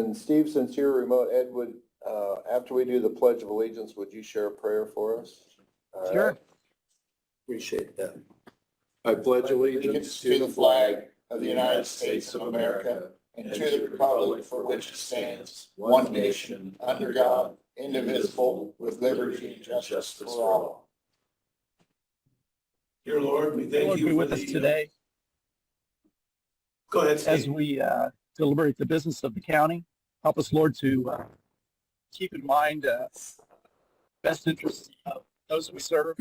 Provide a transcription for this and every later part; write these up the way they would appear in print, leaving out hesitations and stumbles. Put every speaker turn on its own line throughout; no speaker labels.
And Steve, since you're remote, Ed, would, after we do the Pledge of Allegiance, would you share a prayer for us? All
Sure.
right. Appreciate that. I pledge allegiance
To the flag of the United States of America and to the republic for which it stands, one nation, under God, indivisible, with liberty and justice for all.
Dear Lord, we thank
Lord,
you
be
for
with us today
Go ahead,
as
Steve.
we deliberate the business of the county. Help us, Lord, to keep in mind best interests of those that we serve.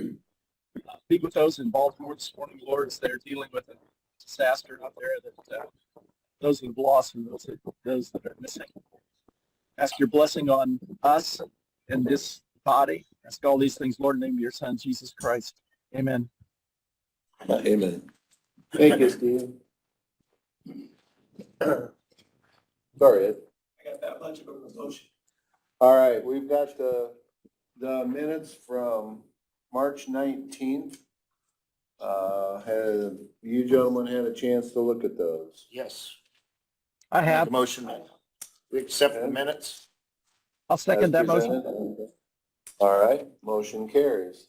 Speak with those in Baltimore this morning, Lord, as they're dealing with a disaster out there, that those that have lost and those that are missing. Ask your blessing on us and this body. Ask all these things, Lord, in the name of your Son, Jesus Christ. Amen.
Amen. Thank you, Steve. Sorry, Ed.
I got that much of a motion.
All right, we've got the minutes from March 19th. Have you gentlemen had a chance to look at those?
Yes.
I
Make
have.
a motion. We accept the minutes.
I'll second that motion.
Presented? All right, motion carries.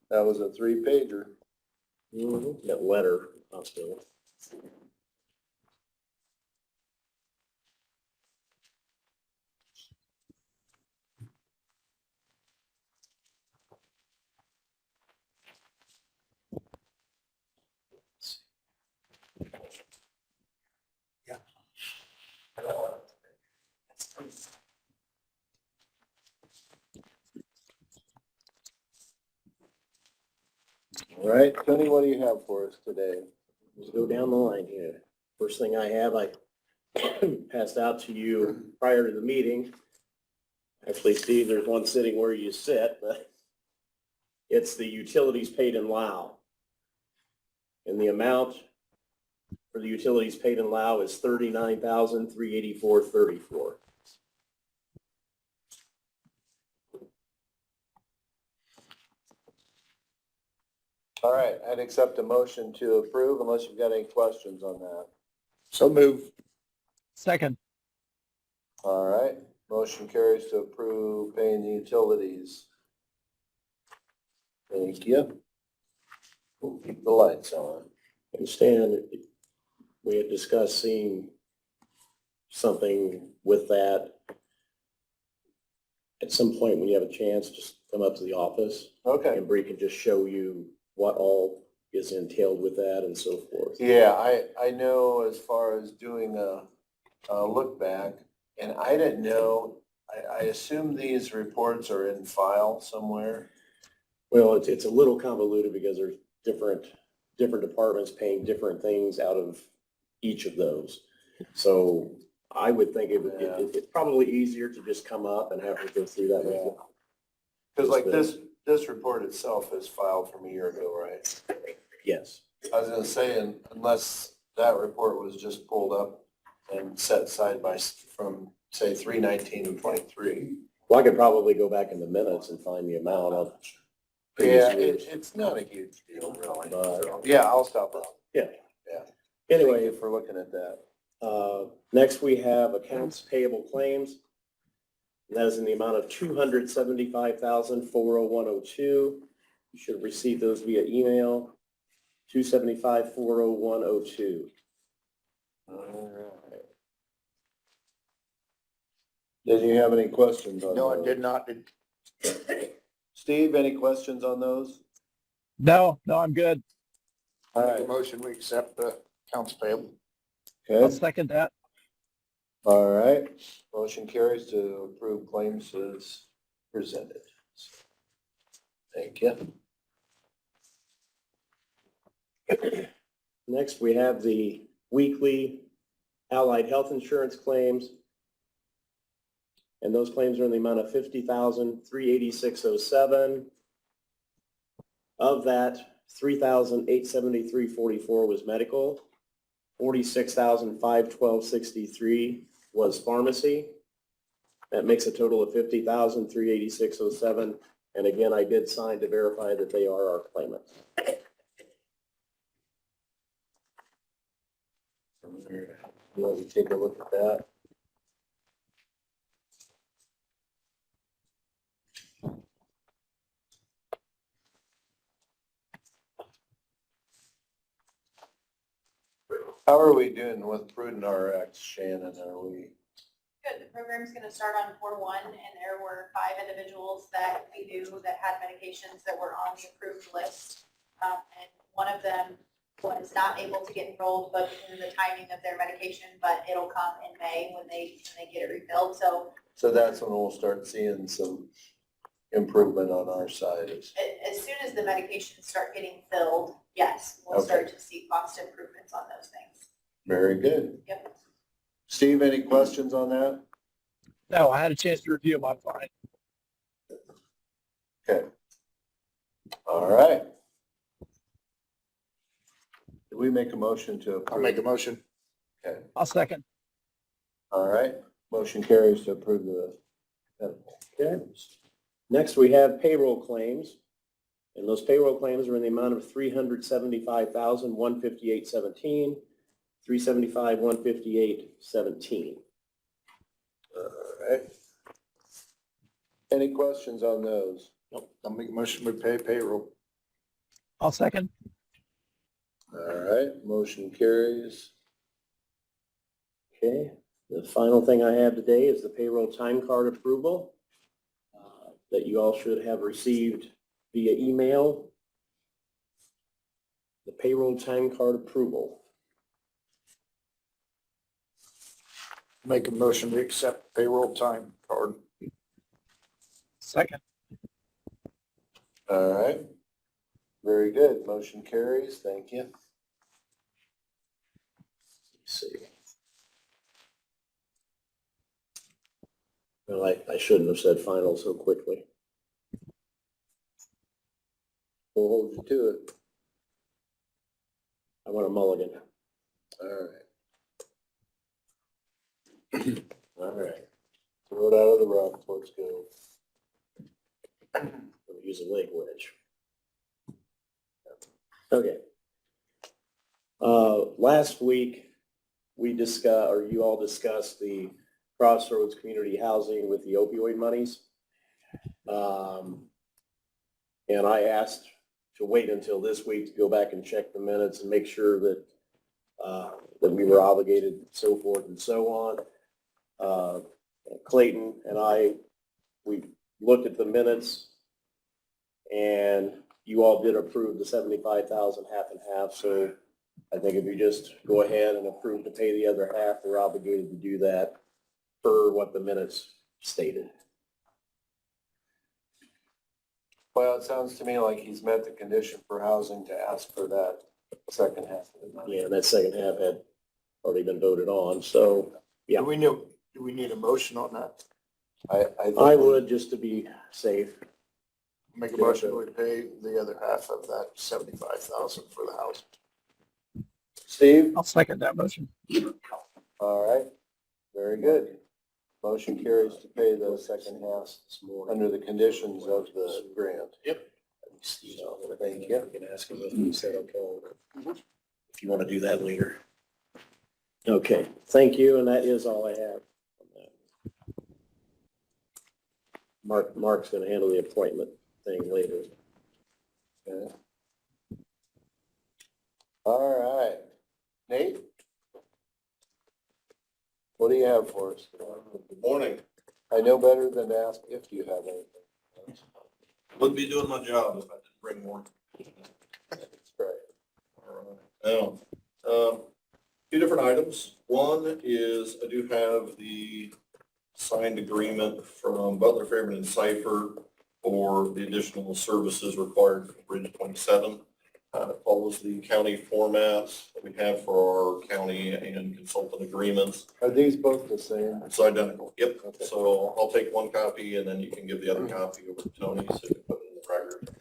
That was a 3-pager.
That letter, hospital.
All right, Tony, what do you have for us today?
Let's go down the line here. First thing I have, I passed out to you prior to the meeting. Actually, Steve, there's one sitting where you sit, but it's the utilities paid in Lao. And the amount for the utilities paid in Lao is $39,384.34.
All right, I'd accept a motion to approve unless you've got any questions on that.
So move.
Second.
All right, motion carries to approve paying the utilities. Thank you. We'll keep the lights on.
And Stan, we had discussed seeing something with that. At some point, when you have a chance, just come up to the office
Okay.
and Bree can just show you what all is entailed with that and so forth.
Yeah, I know as far as doing a look back, and I didn't know, I assume these reports are in file somewhere.
Well, it's a little convoluted because there's different departments paying different things out of each of those. So I would think it's probably easier to just come up and have her go through that with you.
Because like this report itself is filed from a year ago, right?
Yes.
I was gonna say, unless that report was just pulled up and set aside from, say, 3/19/23.
Well, I could probably go back in the minutes and find the amount of
Yeah,
previous years.
it's not a huge deal, really.
But-
So, yeah, I'll stop out.
Yeah.
Yeah.
Anyway,
Thank you for looking at that.
next we have accounts payable claims. And that is in the amount of $275,401.02. You should have received those via email, $275,401.02.
All right. Did you have any questions on
No,
those?
it did not.
Steve, any questions on those?
No, I'm good.
All
Make a
right,
motion, we accept the accounts payable.
I'll
okay,
second that.
all right. Motion carries to approve claims as presented. Thank you.
Next, we have the weekly allied health insurance claims. And those claims are in the amount of $50,386.07. Of that, $3,873.44 was medical, $46,512.63 was pharmacy. That makes a total of $50,386.07. And again, I did sign to verify that they are our claimants.
Let me take a look at that. How are we doing with Prudent RX, Shannon? Are we,
Good, the program's gonna start on 4/1, and there were 5 individuals that we knew that had medications that were on the approved list. And one of them was not able to get enrolled, but in the timing of their medication, but it'll come in May when they get it refilled, so
so that's when we'll start seeing some improvement on our side.
as soon as the medications start getting filled, yes, we'll start to see cost improvements on those things.
Very good.
Yep.
Steve, any questions on that?
No, I had a chance to review my fine.
Okay. All right. Did we make a motion to approve?
I'll make a motion.
Okay,
I'll second.
all right. Motion carries to approve the,
Okay. Next, we have payroll claims. And those payroll claims are in the amount of $375,158.17, $375,158.17.
all right. Any questions on those?
Nope. I'll make a motion to pay payroll.
I'll second.
All right, motion carries.
Okay, the final thing I have today is the payroll time card approval that you all should have received via email. The payroll time card approval.
Make a motion to accept payroll time card.
Second.
All right. Very good. Motion carries. Thank you.
Let's see. Well, I shouldn't have said final so quickly.
We'll hold you to it.
I want a mulligan.
All right. All right. Throw it out of the rough. Let's go.
We'll use a leg wedge. Okay. Last week, we discussed, or you all discussed the Crossroads Community Housing with the opioid monies. And I asked to wait until this week to go back and check the minutes and make sure that, that we were obligated, and so forth and so on. Clayton and I, we looked at the minutes, and you all did approve the 75,000 half and half. So I think if you just go ahead and approve to pay the other half, we're obligated to do that per what the minutes stated.
Well, it sounds to me like he's met the condition for housing to ask for that second half of the money.
Yeah, and that second half had already been voted on. So yeah,
Do we need a motion on that?
I think
I would, just to be safe.
Make a motion to pay the other half of that 75,000 for the house.
Steve?
I'll second that motion.
All right. Very good. Motion carries to pay the second half under the conditions of the grant.
Yep.
So, thank you.
I can ask him if he said okay. If you want to do that later. Okay, thank you, and that is all I have on that. Mark's going to handle the appointment thing later.
Okay. All right. Nate? What do you have for us?
Good morning.
I know better than to ask if you have anything.
Wouldn't be doing my job if I didn't bring more.
That's right.
Now, two different items. One is I do have the signed agreement from Butler, Fairman, and Cipher for the additional services required for Bridge 27. It follows the county formats that we have for our county and consultant agreements.
Are these both the same?
It's identical. Yep.
Okay.
So I'll take one copy and then you can give the other copy over to Tony so you can put it in the record.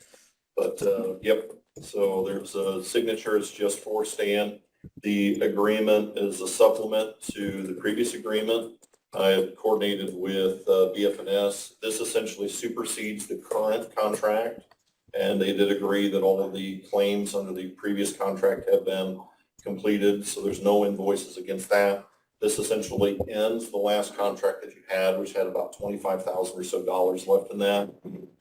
But, yep. So there's a signature. It's just for Stan. The agreement is a supplement to the previous agreement. I have coordinated with BF&S. This essentially supersedes the current contract. And they did agree that all of the claims under the previous contract have been completed, so there's no invoices against that. This essentially ends the last contract that you had, which had about $25,000 or so left in that.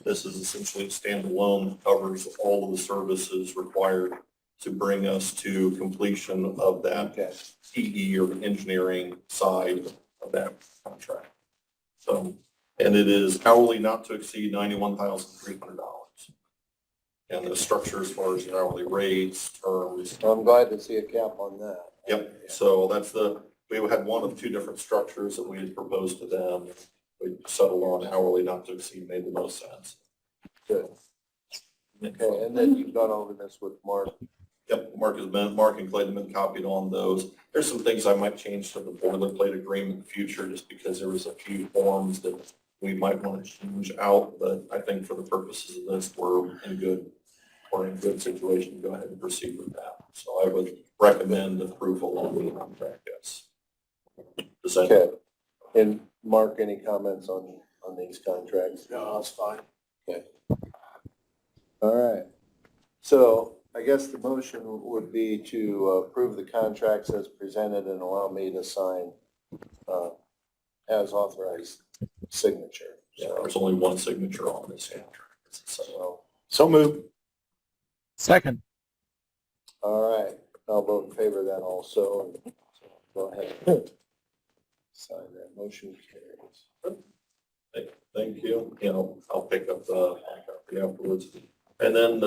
This is essentially standalone, covers all of the services required to bring us to completion of that
Okay.
TE or engineering side of that contract. So, and it is hourly not to exceed $91,300. And the structure as far as your hourly rates, terms.
I'm glad to see a cap on that.
Yep, so that's we had one of two different structures that we had proposed to them. We settled on hourly not to exceed, made the most sense.
Good. Okay, and then you've gone over this with Mark.
Yep, Mark and Clayton have been copied on those. There's some things I might change to the boilerplate agreement in the future, just because there was a few forms that we might want to change out, but I think for the purposes of this, we're in good situation to go ahead and proceed with that. So I would recommend approval of the contract, yes. Does that-
Okay. And Mark, any comments on these contracts?
No, that's fine.
Okay. All right. So I guess the motion would be to approve the contracts as presented and allow me to sign as authorized signature.
Yeah, there's only one signature on this contract. So,
So moved.
Second.
All right, I'll vote in favor of that also. Go ahead. Sign that, motion carries.
thank you. You know, I'll pick up the copy afterwards. And then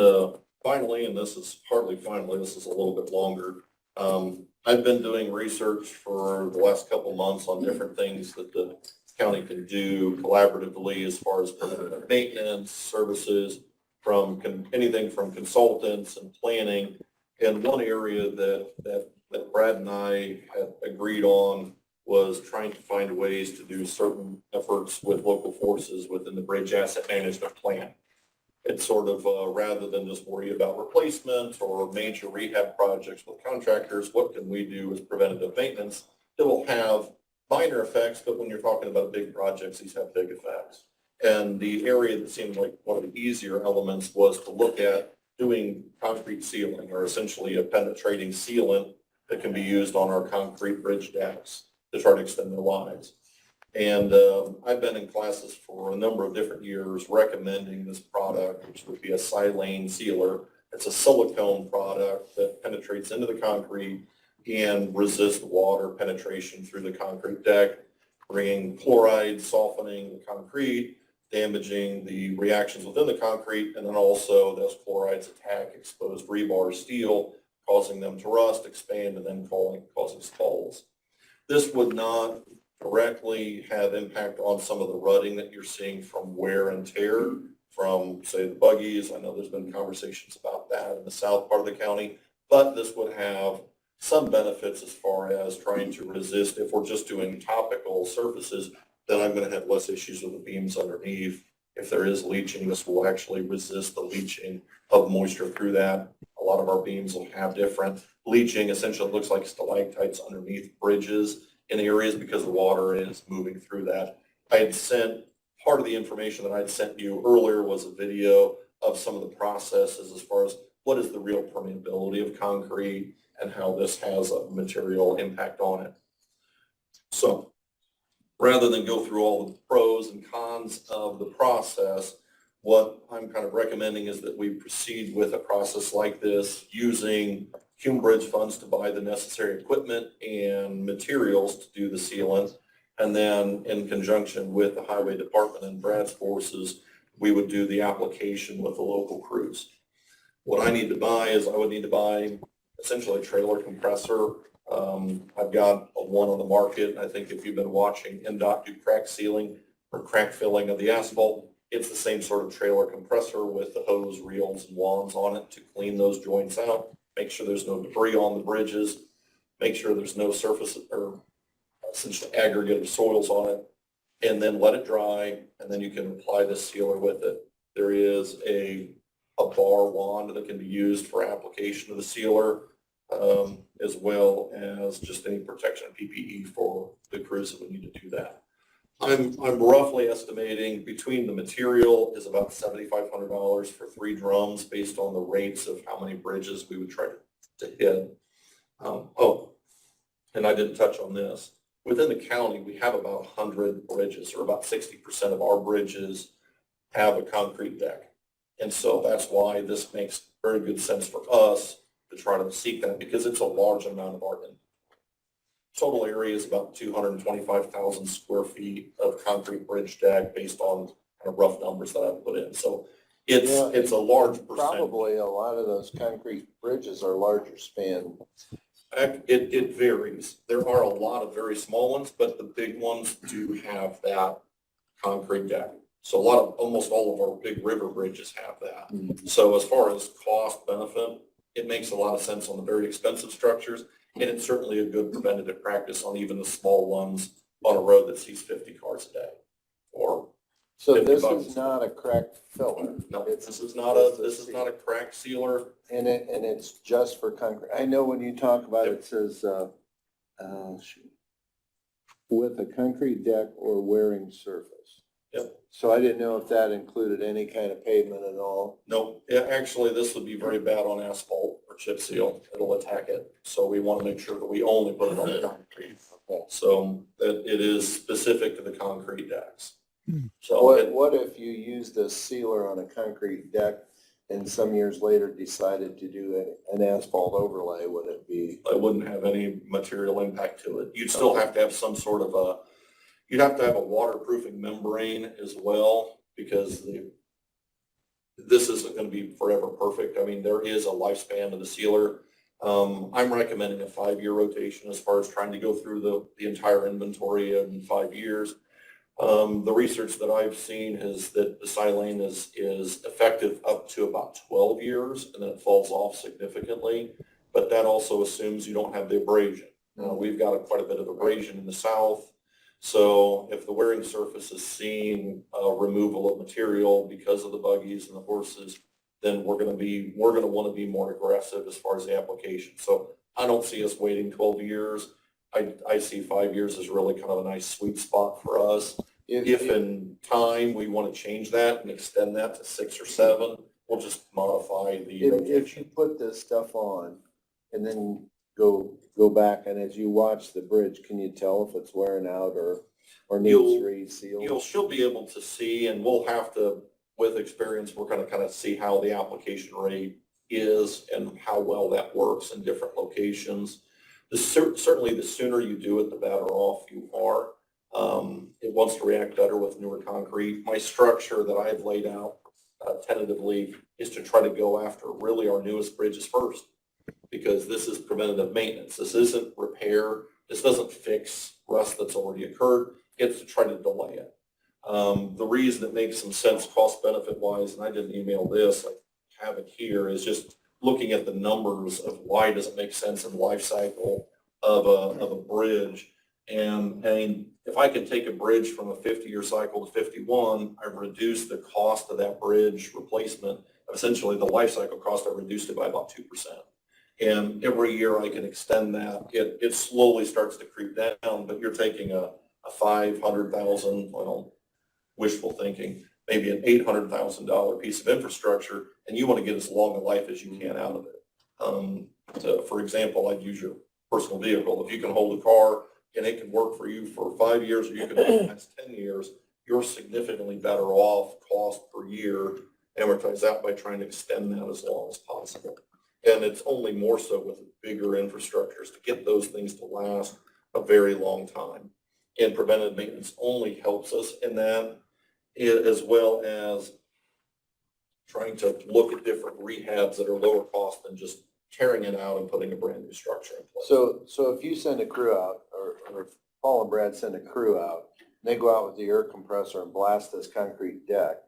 finally, and this is hardly finally, this is a little bit longer. I've been doing research for the last couple months on different things that the county can do collaboratively as far as preventative maintenance, services, from anything from consultants and planning. And one area that Brad and I had agreed on was trying to find ways to do certain efforts with local forces within the bridge asset management plan. It's sort of rather than just worry about replacement or major rehab projects with contractors, what can we do as preventative maintenance that will have minor effects, but when you're talking about big projects, these have big effects. And the area that seemed like one of the easier elements was to look at doing concrete sealing, or essentially a penetrating sealant that can be used on our concrete bridge decks to try to extend their lives. And I've been in classes for a number of different years recommending this product, which would be a silane sealer. It's a silicone product that penetrates into the concrete and resists water penetration through the concrete deck, bringing chloride, softening the concrete, damaging the reactions within the concrete, and then also those chlorides attack exposed rebar steel, causing them to rust, expand, and then causing spalls. This would not directly have impact on some of the rutting that you're seeing from wear and tear from, say, the buggies. I know there's been conversations about that in the south part of the county, but this would have some benefits as far as trying to resist. If we're just doing topical surfaces, then I'm going to have less issues with the beams underneath. If there is leaching, this will actually resist the leaching of moisture through that. A lot of our beams will have different leaching. Essentially, it looks like stalactites underneath bridges in areas because the water is moving through that. I had sent, part of the information that I'd sent you earlier was a video of some of the processes as far as what is the real permeability of concrete and how this has a material impact on it. So rather than go through all the pros and cons of the process, what I'm kind of recommending is that we proceed with a process like this using Hume Bridge funds to buy the necessary equipment and materials to do the sealant. And then in conjunction with the highway department and Brad's forces, we would do the application with the local crews. What I need to buy is I would need to buy essentially a trailer compressor. I've got one on the market. I think if you've been watching NDOT do crack sealing or crack filling of the asphalt, it's the same sort of trailer compressor with the hose, reels, and wands on it to clean those joints out, make sure there's no debris on the bridges, make sure there's no surface or essentially aggregate of soils on it, and then let it dry, and then you can apply the sealer with it. There is a bar wand that can be used for application of the sealer, as well as just any protection and PPE for the crews that would need to do that. I'm roughly estimating between the material is about $7,500 for 3 drums based on the rates of how many bridges we would try to hit. And I didn't touch on this. Within the county, we have about 100 bridges, or about 60% of our bridges have a concrete deck. And so that's why this makes very good sense for us to try to seek that because it's a large amount of our total area is about 225,000 square feet of concrete bridge deck based on kind of rough numbers that I've put in. So it's a large percentage.
Probably a lot of those concrete bridges are larger span.
It varies. There are a lot of very small ones, but the big ones do have that concrete deck. So almost all of our big river bridges have that. So as far as cost benefit, it makes a lot of sense on the very expensive structures. And it's certainly a good preventative practice on even the small ones on a road that sees 50 cars a day. Or
So
50
this
bucks.
is not a crack filler.
no,
It's
this is not a crack sealer.
And it's just for concrete. I know when you talk about it, it says, shoot, with a concrete deck or wearing surface.
Yep.
So I didn't know if that included any kind of pavement at all.
No, yeah, actually, this would be very bad on asphalt or chip seal. It'll attack it. So we want to make sure that we only put it on the concrete.
Okay.
So that it is specific to the concrete decks. So
What if you used a sealer on a concrete deck and some years later decided to do an asphalt overlay? Would it be?
it wouldn't have any material impact to it. You'd still have to have some sort of you'd have to have a waterproofing membrane as well because this isn't going to be forever perfect. I mean, there is a lifespan of the sealer. I'm recommending a 5-year rotation as far as trying to go through the entire inventory in 5 years. The research that I've seen is that the silane is effective up to about 12 years and then it falls off significantly. But that also assumes you don't have the abrasion. Now, we've got quite a bit of abrasion in the south. So if the wearing surface is seeing removal of material because of the buggies and the horses, then we're going to want to be more aggressive as far as the application. So I don't see us waiting 12 years. I see 5 years as really kind of a nice sweet spot for us. If in time we want to change that and extend that to 6 or 7, we'll just modify the
If
rotation.
you put this stuff on and then go back and as you watch the bridge, can you tell if it's wearing out or needs resealed?
She'll be able to see, and we'll have to, with experience, we're going to kind of see how the application rate is and how well that works in different locations. Certainly, the sooner you do it, the better off you are. It wants to react better with newer concrete. My structure that I've laid out tentatively is to try to go after really our newest bridges first, because this is preventative maintenance. This isn't repair. This doesn't fix rust that's already occurred. It's to try to delay it. The reason it makes some sense cost benefit wise, and I didn't email this, I have it here, is just looking at the numbers of why does it make sense in the life cycle of a bridge. And I mean, if I can take a bridge from a 50-year cycle to 51, I've reduced the cost of that bridge replacement. Essentially, the life cycle cost, I've reduced it by about 2%. And every year I can extend that. It slowly starts to creep down, but you're taking a $500,000, well, wishful thinking, maybe an $800,000 piece of infrastructure, and you want to get as long a life as you can out of it. So for example, I'd use your personal vehicle. If you can hold a car and it can work for you for 5 years, or you can hold it the next 10 years, you're significantly better off cost per year, amortize that by trying to extend that as long as possible. And it's only more so with bigger infrastructures to get those things to last a very long time. And preventive maintenance only helps us in that, as well as trying to look at different rehabs that are lower cost than just tearing it out and putting a brand new structure in place.
So if you send a crew out, or Paul and Brad send a crew out, they go out with the air compressor and blast this concrete deck,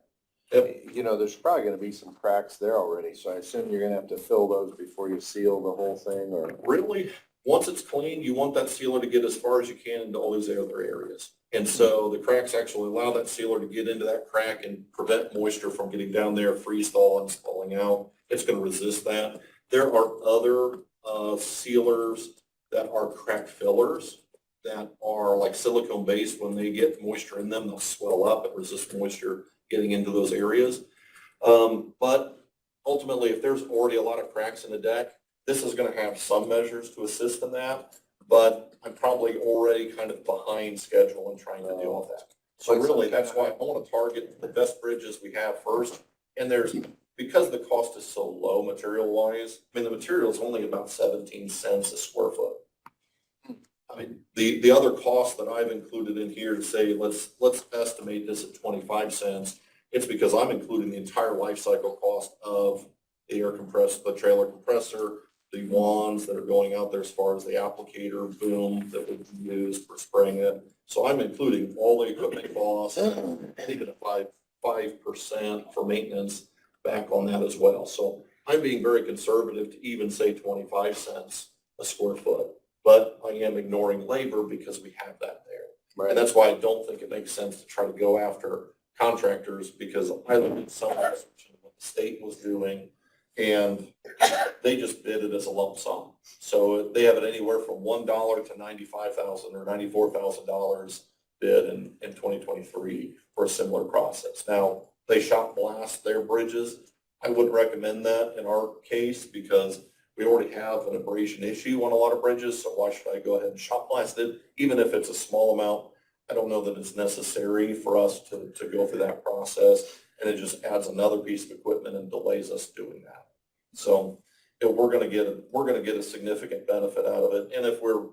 Yep.
you know, there's probably gonna be some cracks there already, so I assume you're gonna have to fill those before you seal the whole thing, or?
Really, once it's clean, you want that sealer to get as far as you can into all these other areas. And so the cracks actually allow that sealer to get into that crack and prevent moisture from getting down there, freeze thaw and falling out. It's going to resist that. There are other sealers that are crack fillers that are like silicone based. When they get moisture in them, they'll swell up and resist moisture getting into those areas. But ultimately, if there's already a lot of cracks in the deck, this is going to have some measures to assist in that, but I'm probably already kind of behind schedule in trying to deal with that. So really, that's why I want to target the best bridges we have first. And there's because the cost is so low material wise, I mean, the material is only about 17 cents a square foot. I mean, the other cost that I've included in here to say, let's estimate this at 25 cents. It's because I'm including the entire life cycle cost of the air compressor, the trailer compressor, the wands that are going out there as far as the applicator boom that would be used for spraying it. So I'm including all the equipment costs and even a 5% for maintenance back on that as well. So I'm being very conservative to even say 25 cents a square foot, but I am ignoring labor because we have that there. And that's why I don't think it makes sense to try to go after contractors, because I looked at some of what the state was doing and they just bid it as a lump sum. So they have it anywhere from $1 to $95,000 or $94,000 bid in 2023 for a similar process. Now, they shot blast their bridges. I wouldn't recommend that in our case because we already have an abrasion issue on a lot of bridges, so why should I go ahead and shot blast it? Even if it's a small amount, I don't know that it's necessary for us to go through that process, and it just adds another piece of equipment and delays us doing that. So we're going to get a significant benefit out of it, and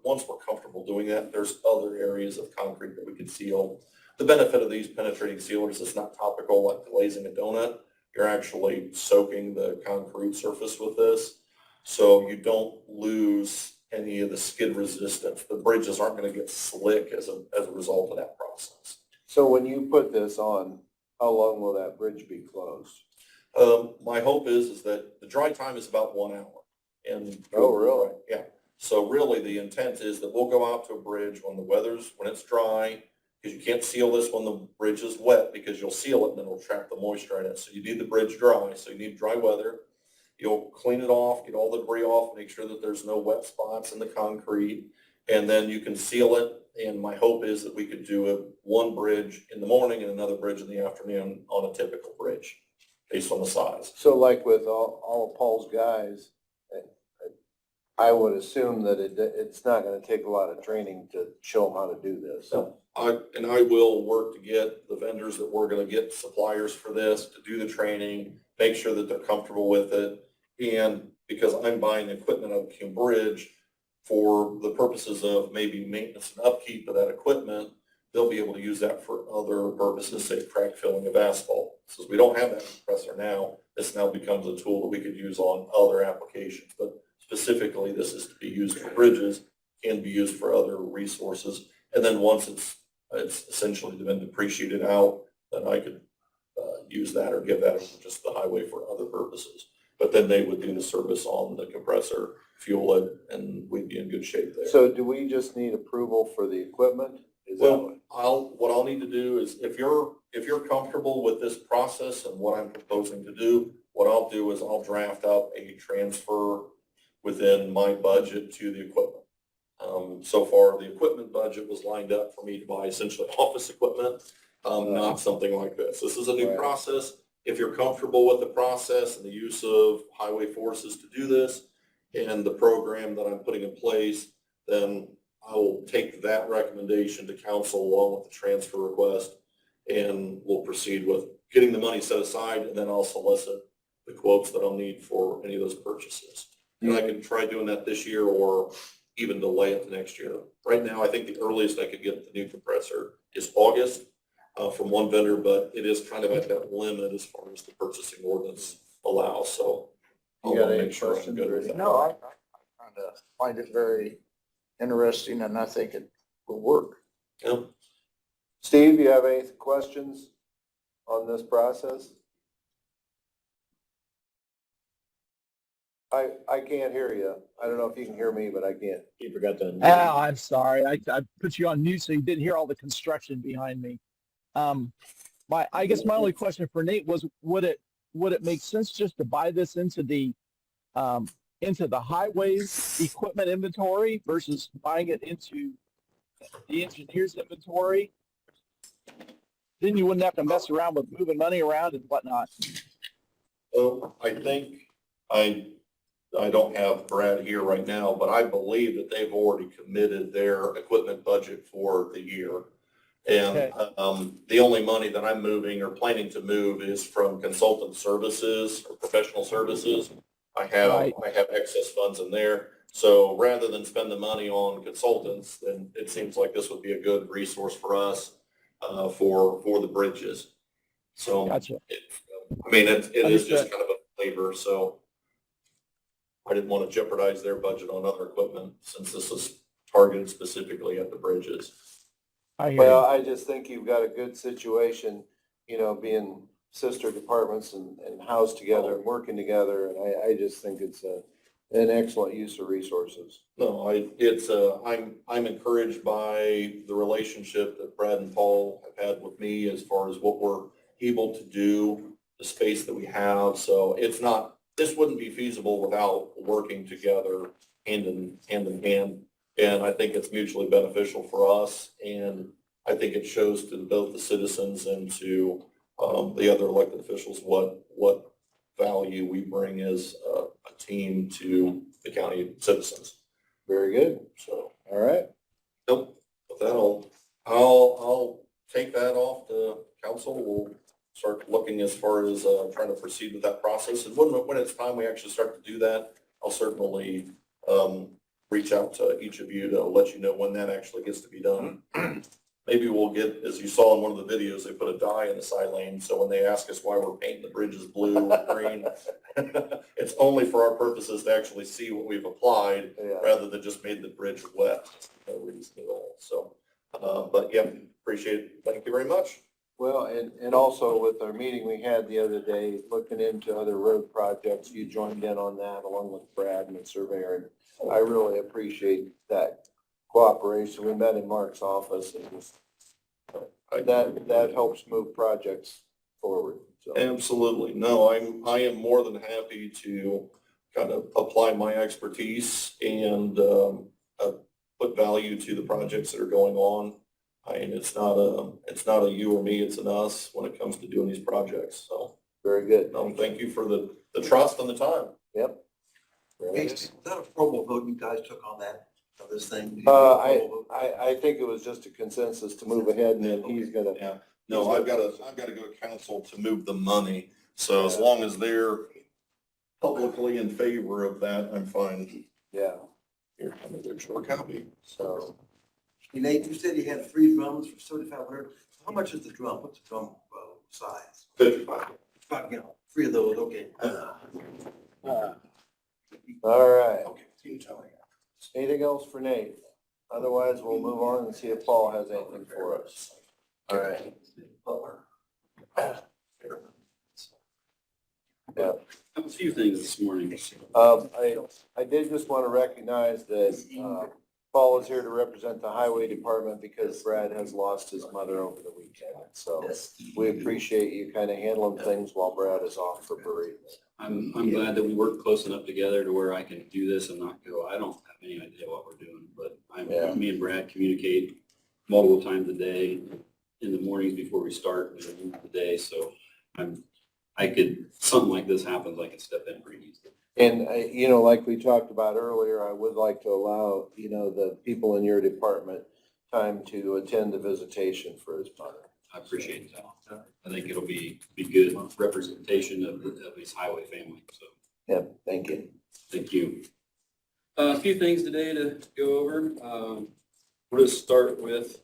once we're comfortable doing that, there's other areas of concrete that we can seal. The benefit of these penetrating sealers is not topical like glazing a donut. You're actually soaking the concrete surface with this, so you don't lose any of the skid resistance. The bridges aren't going to get slick as a result of that process.
So when you put this on, how long will that bridge be closed?
My hope is that the dry time is about 1 hour. And
Oh, really?
Yeah. So really the intent is that we'll go out to a bridge when it's dry, because you can't seal this when the bridge is wet, because you'll seal it and then it'll trap the moisture in it. So you need the bridge dry. So you need dry weather. You'll clean it off, get all the debris off, make sure that there's no wet spots in the concrete, and then you can seal it. And my hope is that we could do one bridge in the morning and another bridge in the afternoon on a typical bridge based on the size.
So like with all of Paul's guys, I would assume that it's not going to take a lot of training to show them how to do this.
So I will work to get the vendors that we're going to get suppliers for this to do the training, make sure that they're comfortable with it. And because I'm buying equipment out of Cume Bridge for the purposes of maybe maintenance and upkeep of that equipment, they'll be able to use that for other purposes, say crack filling of asphalt. Since we don't have that compressor now, this now becomes a tool that we could use on other applications. But specifically, this is to be used for bridges, can be used for other resources. And then once it's essentially been depreciated out, then I could use that or give that over just the highway for other purposes. But then they would do the service on the compressor, fuel it, and we'd be in good shape there.
So do we just need approval for the equipment?
Well, what I'll need to do is if you're comfortable with this process and what I'm proposing to do, what I'll do is I'll draft up a transfer within my budget to the equipment. So far, the equipment budget was lined up for me to buy essentially office equipment, not something like this. This is a new process. If you're comfortable with the process and the use of highway forces to do this and the program that I'm putting in place, then I will take that recommendation to council along with the transfer request, and we'll proceed with getting the money set aside, and then I'll solicit the quotes that I'll need for any of those purchases. And I can try doing that this year or even delay it to next year. Right now, I think the earliest I could get the new compressor is August from one vendor, but it is kind of at that limit as far as the purchasing ordinance allows. So I'll
You got any
make sure I'm
questions,
good
or
with that.
No, I kind of find it very interesting, and I think it will work.
Yeah.
Steve, you have any questions on this process? I can't hear you. I don't know if you can hear me, but I can't.
You forgot to.
I'm sorry. I put you on mute so you didn't hear all the construction behind me. I guess my only question for Nate was, would it make sense just to buy this into the highways equipment inventory versus buying it into the engineer's inventory? Then you wouldn't have to mess around with moving money around and whatnot.
I think I don't have Brad here right now, but I believe that they've already committed their equipment budget for the year. And,
Okay.
the only money that I'm moving or planning to move is from consultant services or professional services. I
Right.
have excess funds in there. So rather than spend the money on consultants, then it seems like this would be a good resource for us, for the bridges. So,
Gotcha.
I mean, it is just
Understood.
kind of a favor, so I didn't want to jeopardize their budget on other equipment since this is targeted specifically at the bridges.
I hear
Well,
you.
I just think you've got a good situation, you know, being sister departments and housed together and working together. And I just think it's an excellent use of resources.
No, I'm encouraged by the relationship that Brad and Paul have had with me as far as what we're able to do, the space that we have. So this wouldn't be feasible without working together hand in hand. And I think it's mutually beneficial for us. And I think it shows to both the citizens and to, the other elected officials, what value we bring as a team to the county citizens.
Very good.
So,
All right.
nope, with that, I'll take that off to council. We'll start looking as far as, trying to proceed with that process. And when it's time we actually start to do that, I'll certainly, reach out to each of you to let you know when that actually gets to be done. Maybe we'll get, as you saw in one of the videos, they put a dye in the side lane, so when they ask us why we're painting the bridges blue or green, it's only for our purposes to actually see what we've applied,
Yeah.
rather than just made the bridge wet. No reason at all, so, but yeah, appreciate it. Thank you very much.
Well, and also with our meeting we had the other day, looking into other road projects, you joined in on that along with Brad and the surveyor. And I really appreciate that cooperation. We met in Mark's office and that helps move projects forward. So,
Absolutely. No, I am more than happy to kind of apply my expertise and, put value to the projects that are going on. And it's not a you or me, it's an us when it comes to doing these projects. So,
very good.
no, thank you for the trust and the time.
Yep. Very
Hey,
good.
is that a formal vote you guys took on that, of this thing?
I think it was just a consensus to move ahead and then he's gonna.
Yeah. No, I've got to go to council to move the money. So as long as they're publicly in favor of that, I'm fine.
Yeah,
Here, I'm gonna do a short copy.
so,
Hey, Nate, you said you had 3 drums for 7,500. How much is the drum? What's the drum size?
55.
3 of those, okay.
all right.
Okay, you tell me.
Anything else for Nate? Otherwise, we'll move on and see if Paul has anything for us. All right. Yeah.
A few things this morning.
I did just want to recognize that, Paul is here to represent the highway department because Brad has lost his mother over the weekend. So we appreciate you kind of handling things while Brad is off for bereavement.
I'm glad that we work close enough together to where I can do this and not go, I don't have any idea what we're doing, but
Yeah.
me and Brad communicate multiple times a day in the mornings before we start, and at the end of the day, so something like this happens, I can step in pretty easily.
And, you know, like we talked about earlier, I would like to allow, you know, the people in your department time to attend the visitation for his mother.
I appreciate that. I think it'll be good representation of his highway family, so
Yep, thank you.
thank you. A few things today to go over. We'll just start with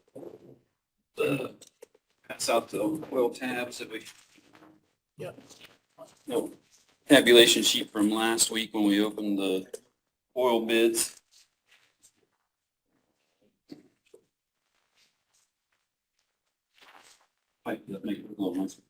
pass out the oil tabs that we. No tabulation sheet from last week when we opened the oil bids. Might make it a little nicer.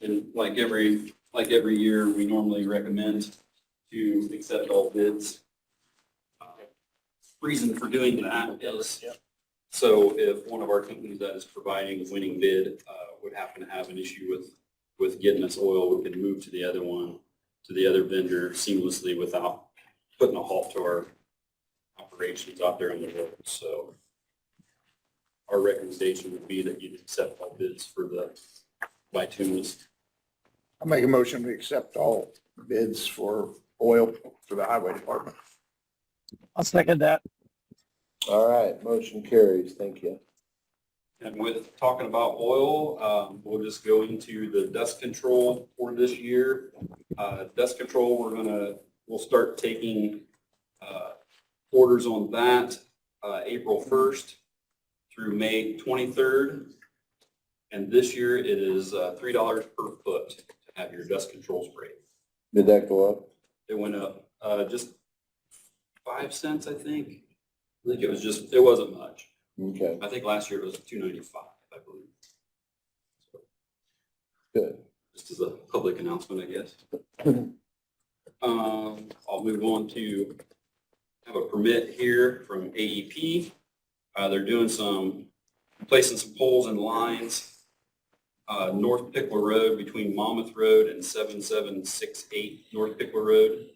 And like every year, we normally recommend to accept all bids. Reason for doing that is, so if one of our companies that is providing a winning bid would happen to have an issue with getting us oil, we can move to the other one, to the other vendor seamlessly without putting a halt to our operations out there on the road. So our recommendation would be that you accept all bids for the bituminous
I'll make a motion to accept all bids for oil for the highway department.
I'll second that.
All right, motion carries. Thank you.
And with talking about oil, we'll just go into the dust control for this year. Dust control, we'll start taking orders on that April 1st through May 23rd. And this year it is $3 per foot to have your dust control spray.
Did that go up?
It went up just 5 cents, I think. I think it wasn't much.
Okay,
I think last year it was $2.95, I believe.
good.
Just as a public announcement, I guess. I'll move on to have a permit here from AEP. They're doing placing some poles and lines, North Pickler Road between Monmouth Road and 7768 North Pickler Road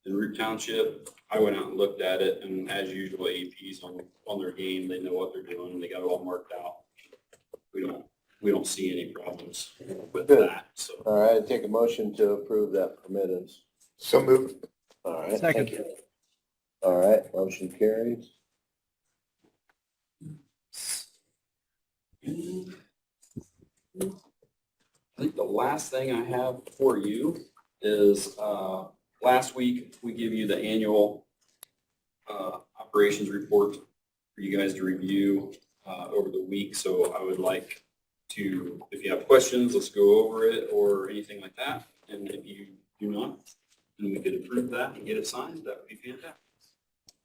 in Root Township. I went out and looked at it, and as usual, AEP's on their game. They know what they're doing. They got it all marked out. We don't see any problems with
Good.
that, so.
All right, take a motion to approve that permittance.
So moved.
All right.
Second.
thank you. All right, motion carries.
I think the last thing I have for you is, last week, we give you the annual operations report for you guys to review over the week. So I would like to, if you have questions, let's go over it or anything like that. And if you do not, then we could approve that and get it signed. That would be fantastic.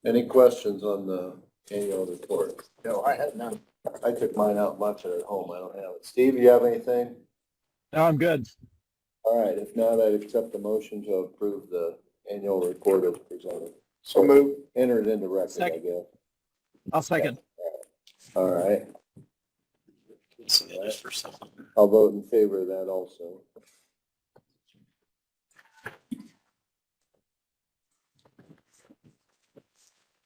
Any questions on the annual report?
No, I had none.
I took mine out, left it at home. I don't have it. Steve, you have anything?
No, I'm good.
All right, if not, I'd accept the motion to approve the annual report as presented.
So moved.
Enter it into record, I
Second.
guess.
I'll second.
All right, I'll vote in favor of that also.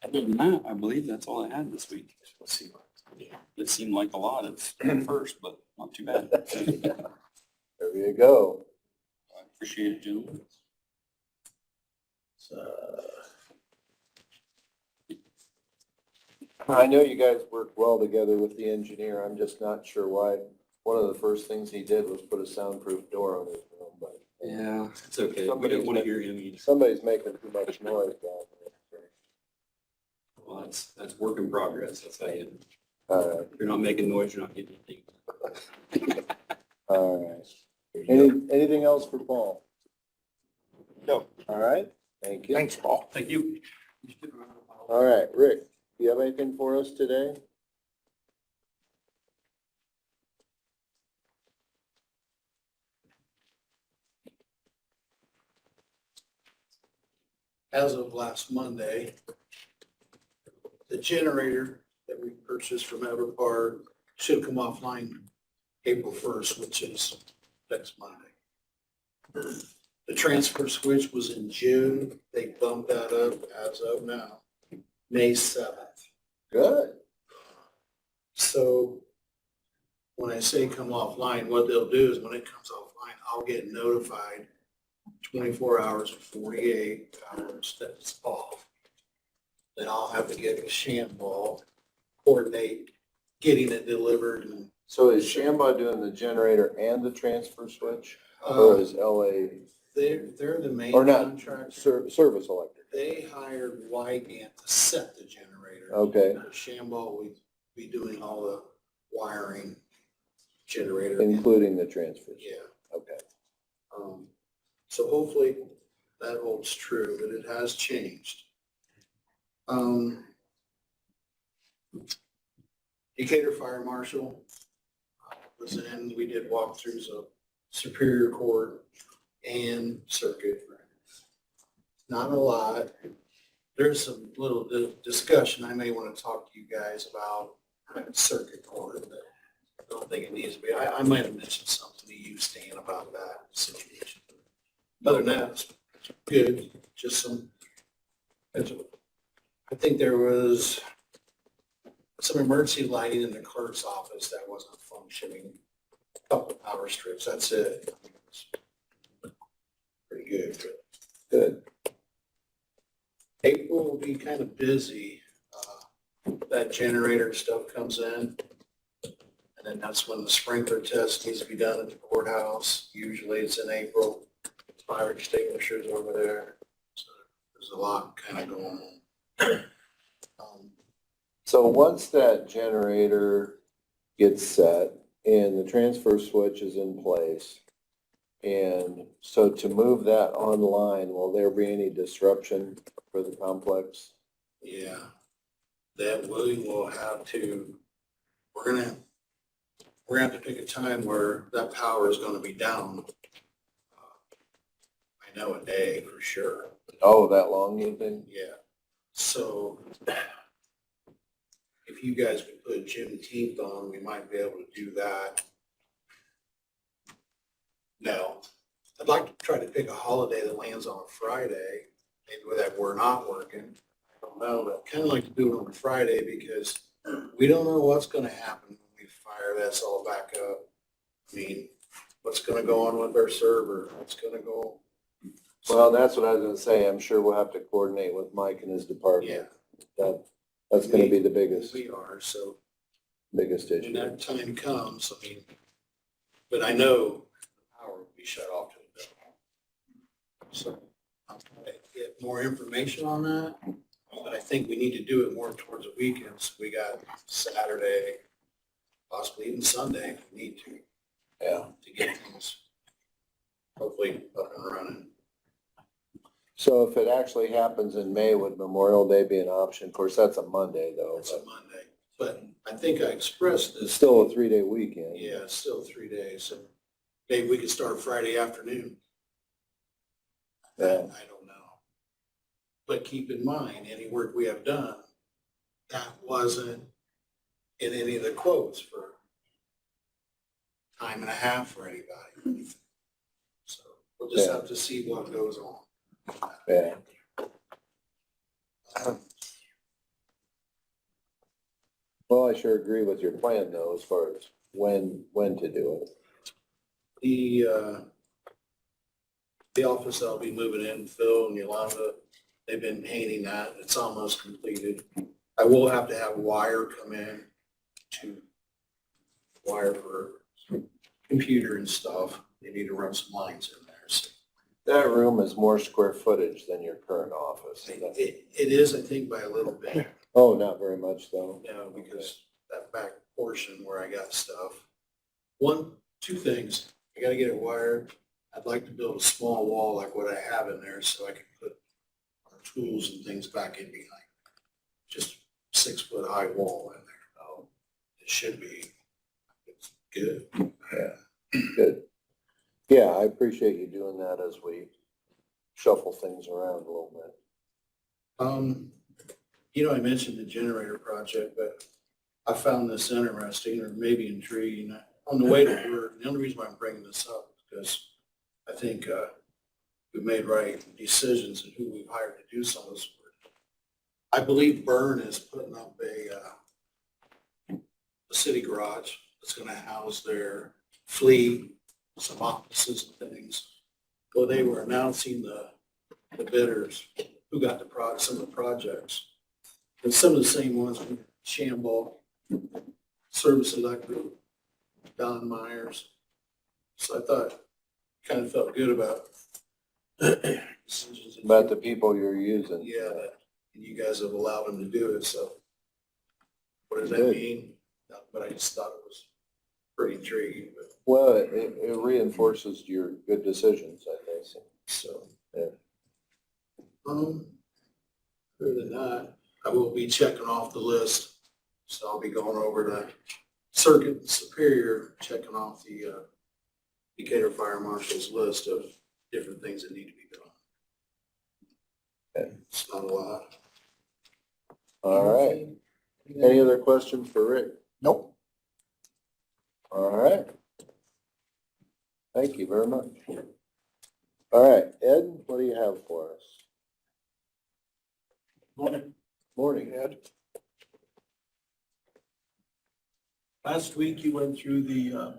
Other than that, I believe that's all I had this week. Let's see. It seemed like a lot at first, but not too bad.
There you go.
I appreciate it, gentlemen.
I know you guys work well together with the engineer. I'm just not sure why. One of the first things he did was put a soundproof door on his room, but
Yeah, it's okay. We didn't want to hear him either.
somebody's making too much noise down there.
Well, that's work in progress. That's how you,
All right,
if you're not making noise, you're not getting anything.
all right. Anything else for Paul?
No.
All right, thank you.
Thanks, Paul.
Thank you.
All right, Rick, do you have anything for us today?
As of last Monday, the generator that we purchased from Everpar should come offline April 1st, which is next Monday. The transfer switch was in June. They bumped that up as of now, May 7th.
Good.
So when I say come offline, what they'll do is when it comes offline, I'll get notified 24 hours or 48 hours that it's off. Then I'll have to get a Shamball, coordinate getting it delivered. And
So is Shamba doing the generator and the transfer switch? Or is LA,
they're the main
or not,
contractor.
Service Electric?
They hired Wygant to set the generator.
Okay,
Shamball would be doing all the wiring, generator.
including the transfers?
Yeah.
Okay.
So hopefully that holds true, but it has changed. Decatur Fire Marshal was in, we did walkthroughs of Superior Court and Circuit. Not a lot. There's some little discussion I may want to talk to you guys about Circuit Court, but I don't think it needs to be. I might have mentioned something to you, Stan, about that situation. Other than that, it's good, just some, I think there was some emergency lighting in the clerk's office that wasn't functioning, a couple of power strips, that's it. be kind of busy. That generator stuff comes in. And then that's when the sprinkler test needs to be done at the courthouse. Usually it's in April. Fire extinguishers over there. So there's a lot kind of going on.
So once that generator gets set and the transfer switch is in place, and so to move that online, will there be any disruption for the complex?
Yeah. That we will have to, we're gonna have to pick a time where that power is gonna be down. I know a day for sure.
Oh, that long, you think?
Yeah. So if you guys could put Juneteenth on, we might be able to do that. No, I'd like to try to pick a holiday that lands on a Friday, maybe that we're not working. I don't know, but kind of like to do it on a Friday because we don't know what's going to happen when we fire this all back up. I mean, what's going to go on with our server? What's going to go?
Well, that's what I was gonna say. I'm sure we'll have to coordinate with Mike and his department.
Yeah,
That's gonna be the biggest
we are. So
issue.
when that time comes, I mean, but I know the power will be shut off to the bill. So I'm trying to get more information on that, but I think we need to do it more towards the weekends. We got Saturday, possibly even Sunday if we need to.
Yeah.
To get things hopefully up and running.
So if it actually happens in May, would Memorial Day be an option? Of course, that's a Monday though,
It's
but
a Monday, but I think I expressed
it's
this.
still a 3-day weekend.
Yeah, it's still 3 days. So maybe we could start Friday afternoon.
Yeah.
I don't know. But keep in mind, any work we have done, that wasn't in any of the quotes for time and a half for anybody. So we'll just
Yeah.
have to see what goes on.
Yeah. Well, I sure agree with your plan though, as far as when to do it.
The office I'll be moving in, Phil and Yolanda, they've been painting that. It's almost completed. I will have to have wire come in to wire for computer and stuff. They need to run some lines in there. So
That room is more square footage than your current office.
it is, I think, by a little bit.
Oh, not very much though.
Because that back portion where I got stuff. Two things. I gotta get it wired. I'd like to build a small wall like what I have in there so I can put our tools and things back in behind. Just 6-foot high wall in there. Oh, it should be. It's good.
Yeah, good. Yeah, I appreciate you doing that as we shuffle things around a little bit.
I mentioned the generator project, but I found this interesting or maybe intriguing. On the way to work, the only reason why I'm bringing this up is because I think we've made right decisions in who we've hired to do some of this work. I believe Byrne is putting up a city garage that's going to house their fleet, some offices and things. Well, they were announcing the bidders who got some of the projects. And some of the same ones, Shambaugh, Service Electric, Don Myers. So I thought, kind of felt good about decisions.
About the people you're using.
Yeah, that you guys have allowed them to do it, so what does that
Good.
mean? But I just thought it was pretty intriguing, but
Well, it reinforces your good decisions, I think.
so.
Yeah.
Other than that, I will be checking off the list, so I'll be going over to Circuit Superior, checking off the Decatur Fire Marshal's list of different things that need to be done.
Okay.
It's not a lot.
All right. Any other questions for Rick?
Nope.
All right. Thank you very much. All right, Ed, what do you have for us? Morning, Ed.
Last week you went through the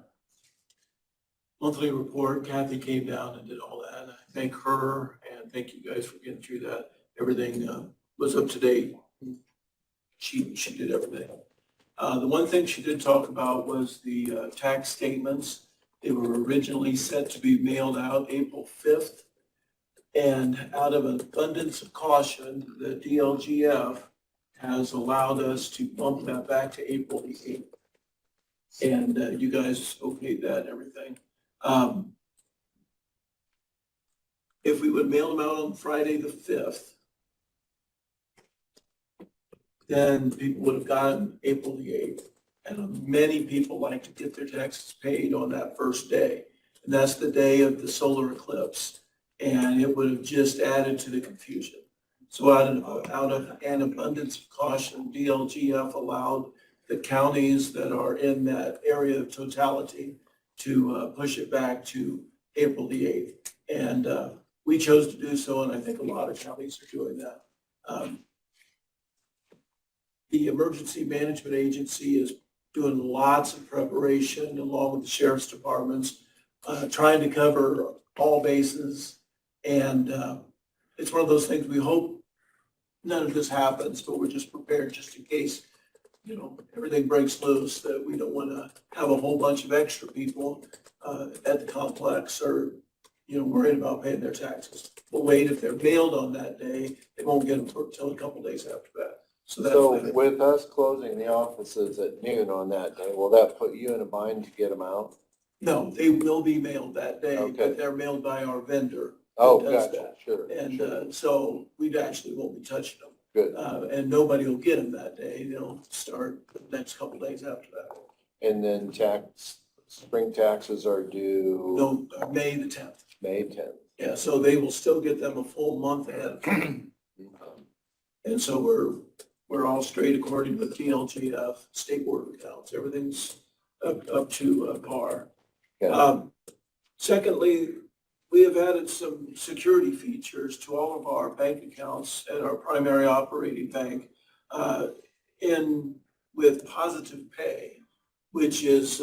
monthly report. Kathy came down and did all that. And I thank her and thank you guys for getting through that. Everything was up to date. She did everything. The one thing she did talk about was the tax statements. They were originally set to be mailed out April 5th. And out of an abundance of caution, the DLGF has allowed us to bump that back to April the 8th. And you guys okayed that and everything. If we would mail them out on Friday the 5th, then people would have gotten April the 8th. And many people like to get their taxes paid on that first day. And that's the day of the solar eclipse. And it would have just added to the confusion. So out of an abundance of caution, DLGF allowed the counties that are in that area of totality to push it back to April the 8th. And we chose to do so, and I think a lot of counties are doing that. The Emergency Management Agency is doing lots of preparation along with the sheriff's departments, trying to cover all bases. And it's one of those things we hope none of this happens, but we're just prepared just in case, you know, everything breaks loose, that we don't want to have a whole bunch of extra people at the complex or, you know, worried about paying their taxes. But wait, if they're mailed on that day, they won't get them until a couple days after that. So that's
with us closing the offices at noon on that day, will that put you in a bind to get them out?
no, they will be mailed that day,
Okay.
but they're mailed by our vendor.
Oh,
does
gotcha,
that.
sure.
And
sure.
so we actually won't be touching them.
Good.
And nobody will get them that day. They'll start the next couple days after that.
And then spring taxes are due
No, May the 10th.
May 10th.
Yeah, so they will still get them a full month ahead of time. And so we're all straight according to DLGF, State Board of Accounts. Everything's up to par.
Yeah.
Secondly, we have added some security features to all of our bank accounts at our primary operating bank in with Positive Pay, which is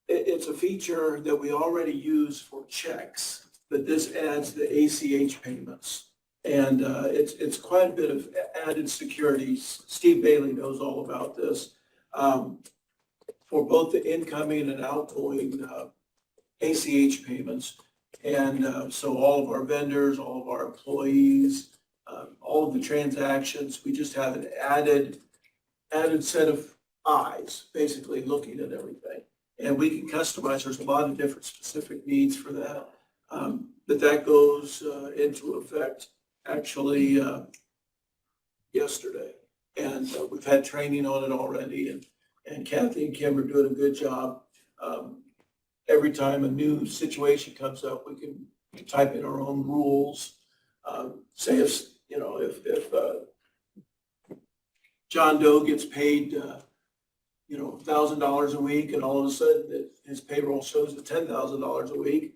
it's a feature that we already use for checks, but this adds the ACH payments. And it's quite a bit of added security. Steve Bailey knows all about this. For both the incoming and outgoing ACH payments. And so all of our vendors, all of our employees, all of the transactions, we just have an added set of eyes, basically looking at everything. And we can customize, there's a lot of different specific needs for that. But that goes into effect actually yesterday. And we've had training on it already, and Kathy and Kim are doing a good job. Every time a new situation comes up, we can type in our own rules. Say if John Doe gets paid, $1,000 a week, and all of a sudden his payroll shows at $10,000 a week,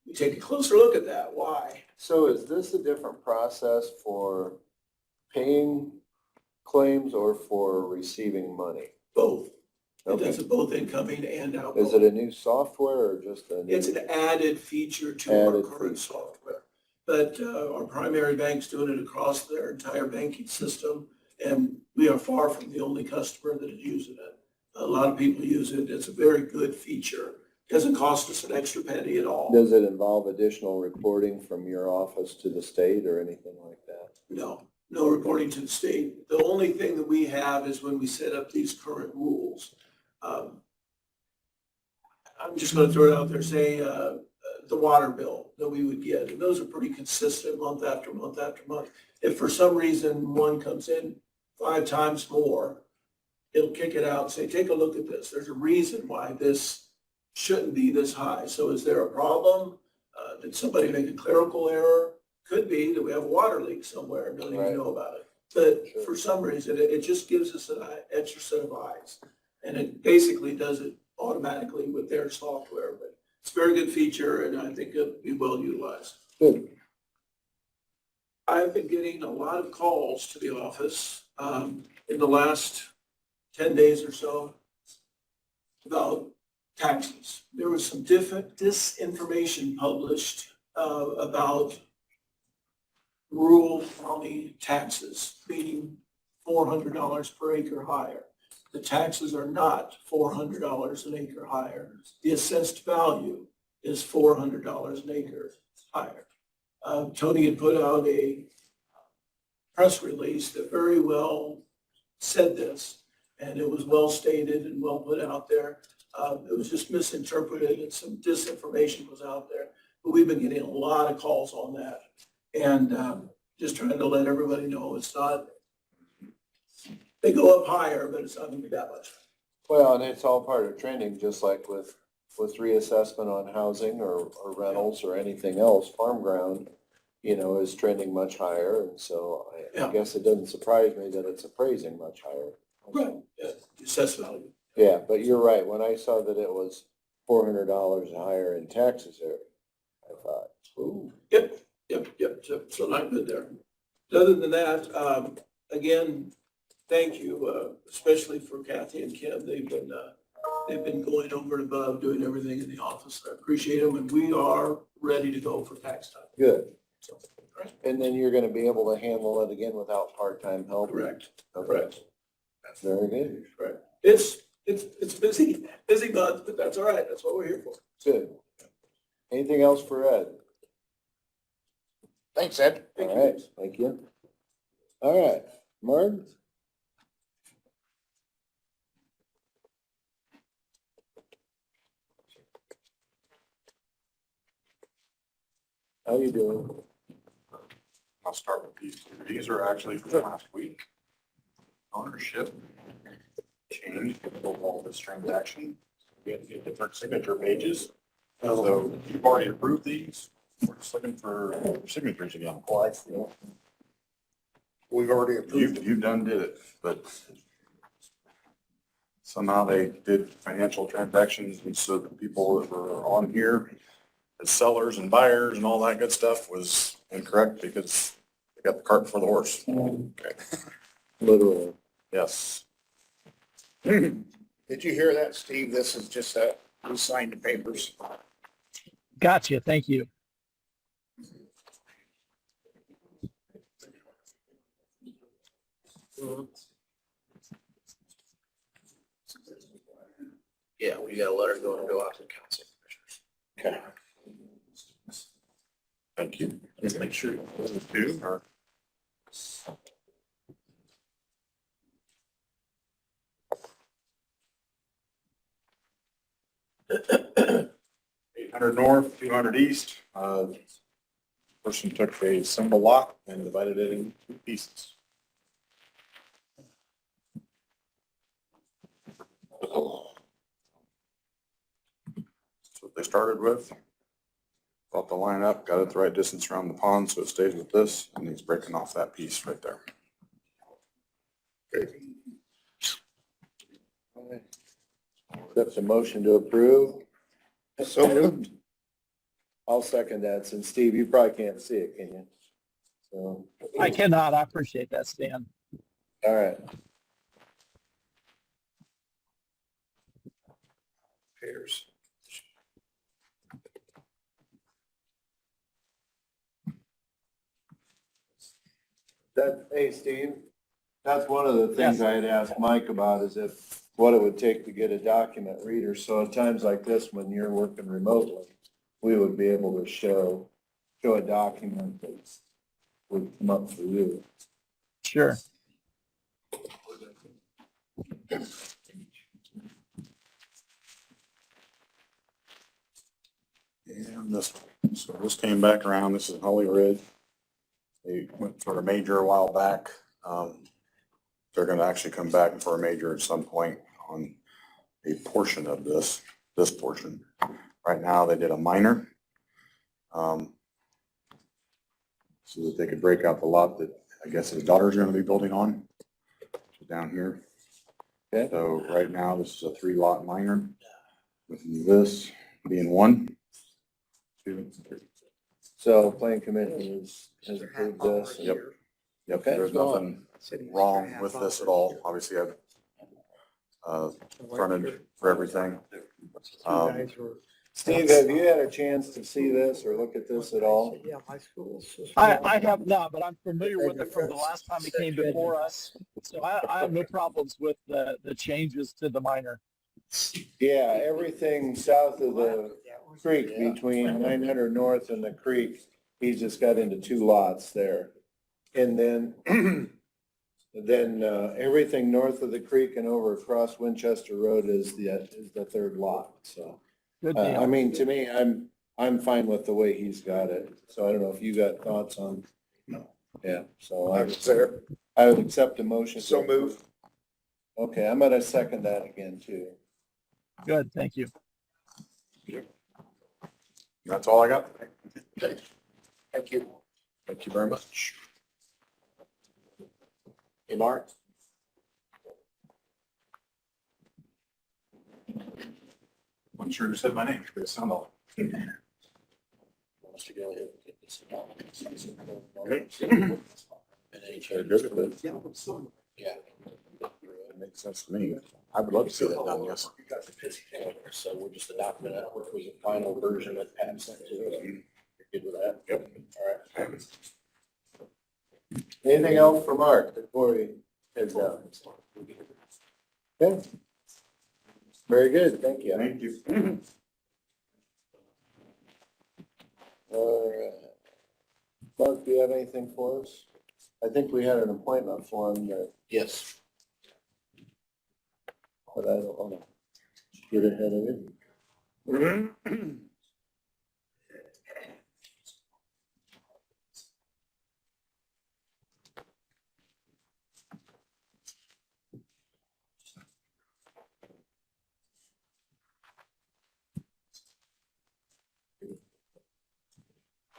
we take a closer look at that. Why?
So is this a different process for paying claims or for receiving money?
Both. It
Okay.
does it both incoming and outgoing.
Is it a new software or just a new?
It's an added feature to our
Added
current
feature.
software. But our primary bank's doing it across their entire banking system, and we are far from the only customer that is using it. A lot of people use it. It's a very good feature. Doesn't cost us an extra penny at all.
Does it involve additional reporting from your office to the state or anything like that?
No reporting to the state. The only thing that we have is when we set up these current rules. I'm just going to throw it out there, say the water bill that we would get. And those are pretty consistent month after month after month. If for some reason one comes in 5 times more, it'll kick it out and say, take a look at this. There's a reason why this shouldn't be this high. So is there a problem? Did somebody make a clerical error? Could be that we have a water leak somewhere and don't
Right.
even know about it. But
Sure.
for some reason, it just gives us an extra set of eyes. And it basically does it automatically with their software. But it's a very good feature, and I think it'll be well utilized.
Good.
I've been getting a lot of calls to the office in the last 10 days or so about taxes. There was some disinformation published about rural county taxes, meaning $400 per acre higher. The taxes are not $400 an acre higher. The assessed value is $400 an acre higher. Tony had put out a press release that very well said this, and it was well stated and well put out there. It was just misinterpreted and some disinformation was out there, but we've been getting a lot of calls on that. And just trying to let everybody know it's not, they go up higher, but it's not gonna be that much.
Well, and it's all part of trending, just like with reassessment on housing or rentals or anything else, farm ground, you know, is trending much higher. And so I
Yeah.
guess it doesn't surprise me that it's appraising much higher.
Right. Yeah, the assessed value.
Yeah, but you're right. When I saw that it was $400 higher in taxes there, I thought, ooh.
Yep. So not good there. Other than that, again, thank you, especially for Kathy and Kim. They've been going over and above, doing everything in the office. I appreciate them, and we are ready to go for tax time.
Good.
So, all right.
And then you're gonna be able to handle it again without part-time help?
Correct.
Okay.
Correct.
That's very good.
Right. It's busy month, but that's all right. That's what we're here for.
Good. Anything else for Ed?
Thanks, Ed.
All right, thank you. All right, Marg? How you doing?
I'll start with these two. These are actually from last week. Ownership change of all this transaction. We had to get different signature pages. So you've already approved these. We're just looking for signatures again.
Well, I see.
We've already approved.
You done did it, but somehow they did financial transactions, and so the people that were on here as sellers and buyers and all that good stuff was incorrect because they got the cart before the horse. Okay.
Literally.
Yes.
Did you hear that, Steve? This is just we signed the papers.
Gotcha. Thank you.
Yeah, we got a letter going to go out to the council commissioners.
Okay. Thank you. Just make sure those two are. $800 north, 200 east. Person took a single lot and divided it into two pieces. That's what they started with. Brought the line up, got it the right distance around the pond, so it stays with this, and he's breaking off that piece right there. Okay.
That's a motion to approve.
So moved.
I'll second that, since Steve, you probably can't see it, can you? So,
I cannot. I appreciate that, Stan.
all right.
Pairs.
Hey, Steve, that's one of the things
Yes.
I had asked Mike about, is if, what it would take to get a document reader. So at times like this, when you're working remotely, we would be able to show a document that would come up for you.
Sure.
And this, so this came back around, this is Holly Ridge. They went for a major a while back. They're gonna actually come back for a major at some point on a portion of this portion. Right now, they did a minor. So that they could break out the lot that I guess his daughter's gonna be building on, down here.
Okay.
So right now, this is a 3-lot minor, with this being 1, 2, 3.
So planning commission has approved this.
Yep. Yep,
Okay.
there's nothing wrong with this at all. Obviously, I've fronted for everything.
Steve, have you had a chance to see this or look at this at all?
Yeah, my school's.
I have not, but I'm familiar with it from the last time it came before us. So I have no problems with the changes to the minor.
Yeah, everything south of the creek between 900 North and the creek, he's just got into 2 lots there. And then, everything north of the creek and over across Winchester Road is the 3rd lot, so.
Good
I
deal.
mean, to me, I'm fine with the way he's got it, so I don't know if you got thoughts on. Yeah, so I would accept the motion.
So moved.
Okay, I'm gonna second that again too.
Good, thank you.
That's all I got.
Thank you.
Thank you very much.
Hey, Mark?
I'm sure you said my name, but it sounded all.
Wants to go ahead and get this.
Okay.
And any changes to it? Yeah.
It makes sense to me. I would love to see that done, yes.
So we're just adopting that, which was the final version that Pat sent to us. You're good with that?
Yep.
All right.
Anything else for Mark before we head down? Okay. Very good, thank you.
Thank you.
All right. Mark, do you have anything for us? I think we had an appointment for him that,
Yes.
but I don't want to get ahead of it.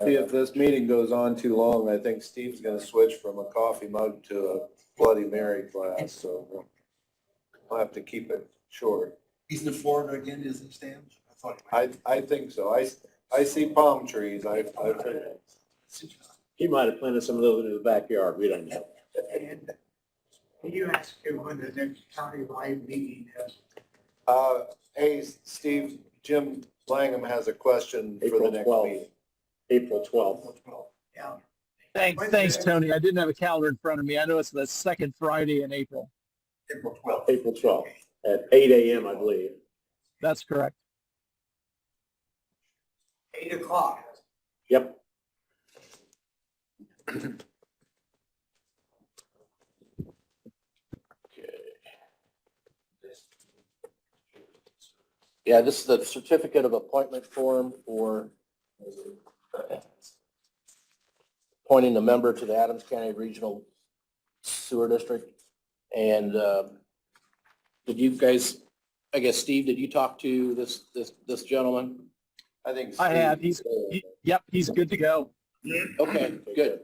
See, if this meeting goes on too long, I think Steve's gonna switch from a coffee mug to a Bloody Mary glass, so we'll have to keep it short.
He's in Florida again, isn't he, Stan? I thought.
I think so. I see palm trees. I
He might have planted some of those in his backyard. We don't know.
And can you ask him when the next county-wide meeting is?
hey, Steve, Jim Langham has a question for the
April
next
12th.
meeting.
April 12th.
Yeah.
Thanks, Tony. I didn't have a calendar in front of me. I know it's the 2nd Friday in April.
April 12th.
April 12th at 8 a.m., I believe.
That's correct.
8 o'clock.
Yep. Yeah, this is the certificate of appointment form for appointing a member to the Adams County Regional Sewer District. And did you guys, I guess, Steve, did you talk to this gentleman?
I think.
I have.
Steve-
Yep, he's good to go.
Okay, good.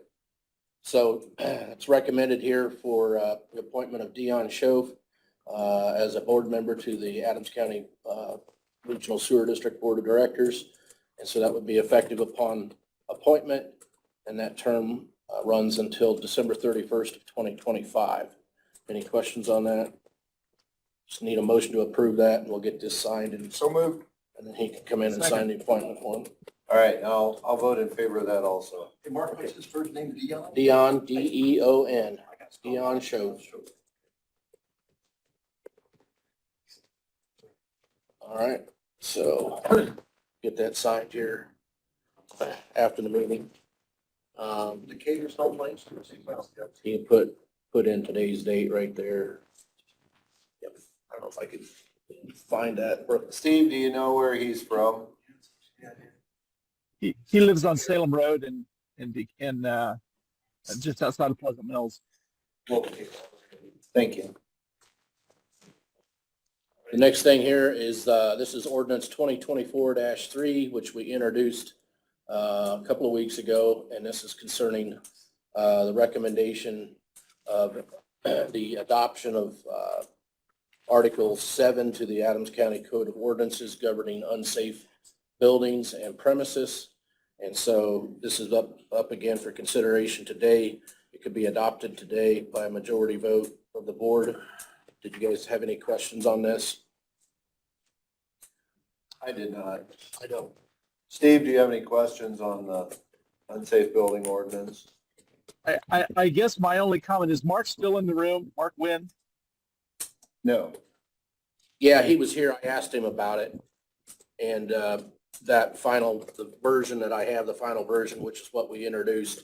So it's recommended here for the appointment of Dion Shove as a board member to the Adams County Regional Sewer District Board of Directors. And so that would be effective upon appointment, and that term runs until December 31st of 2025. Any questions on that? Just need a motion to approve that, and we'll get this signed, and
So moved.
then he can come in and sign the appointment form.
All right, I'll vote in favor of that also.
Hey, Mark, what's his first name, Dion?
Dion, D-E-O-N, Dion Shove. All right, so get that signed here after the meeting.
Decatur's home place.
You can put in today's date right there. Yep, I don't know if I could find that.
Steve, do you know where he's from?
He lives on Salem Road in just outside of Pleasant Mills.
Thank you.
The next thing here is, this is ordinance 2024-3, which we introduced a couple of weeks ago, and this is concerning the recommendation of the adoption of Article 7 to the Adams County Code of Ordinances governing unsafe buildings and premises. And so this is up again for consideration today. It could be adopted today by a majority vote of the board. Did you guys have any questions on this?
I did not.
I don't.
Steve, do you have any questions on the unsafe building ordinance?
I guess my only comment is Mark's still in the room. Mark Wynn.
No.
Yeah, he was here. I asked him about it. And that final, the version that I have, the final version, which is what we introduced,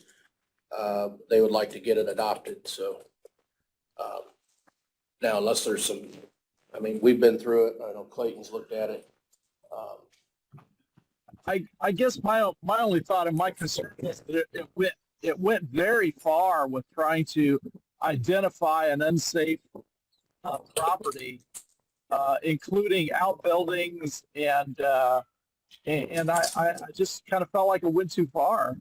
they would like to get it adopted. So now unless there's some, I mean, we've been through it. I know Clayton's looked at it.
I guess my only thought and my concern is that it went very far with trying to identify an unsafe property, including outbuildings, and I just kind of felt like it went too far.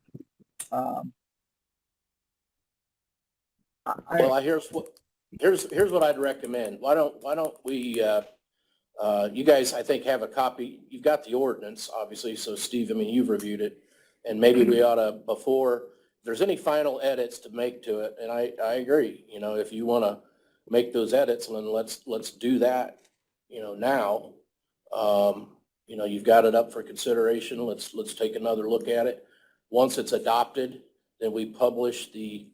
Here's what I'd recommend. Why don't we, you guys, I think, have a copy. You've got the ordinance, obviously. So Steve, I mean, you've reviewed it, and maybe we ought to, before, if there's any final edits to make to it, and I agree, you know, if you want to make those edits, then let's do that, you know, now. You know, you've got it up for consideration. Let's take another look at it. Once it's adopted, then we publish the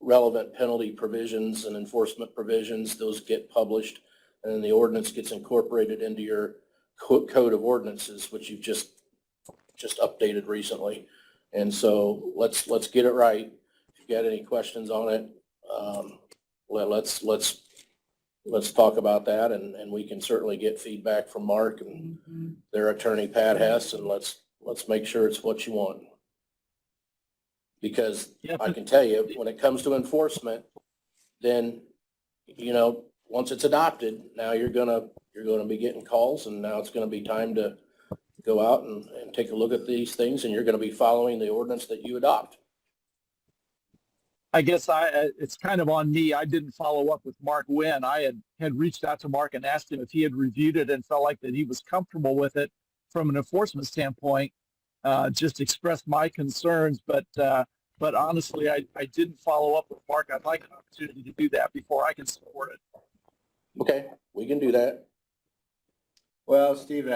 relevant penalty provisions and enforcement provisions. Those get published, and then the ordinance gets incorporated into your code of ordinances, which you've just updated recently. And so let's get it right. If you got any questions on it, let's talk about that, and we can certainly get feedback from Mark and their attorney Pat Hess, and let's make sure it's what you want. Because I can tell you, when it comes to enforcement, then, you know, once it's adopted, now you're gonna be getting calls, and now it's gonna be time to go out and take a look at these things, and you're gonna be following the ordinance that you adopt.
I guess it's kind of on me. I didn't follow up with Mark Wynn. I had reached out to Mark and asked him if he had reviewed it and felt like that he was comfortable with it from an enforcement standpoint. Just expressed my concerns, but honestly, I didn't follow up with Mark. I'd like an opportunity to do that before I can support it.
Okay, we can do that.
Well, Stephen,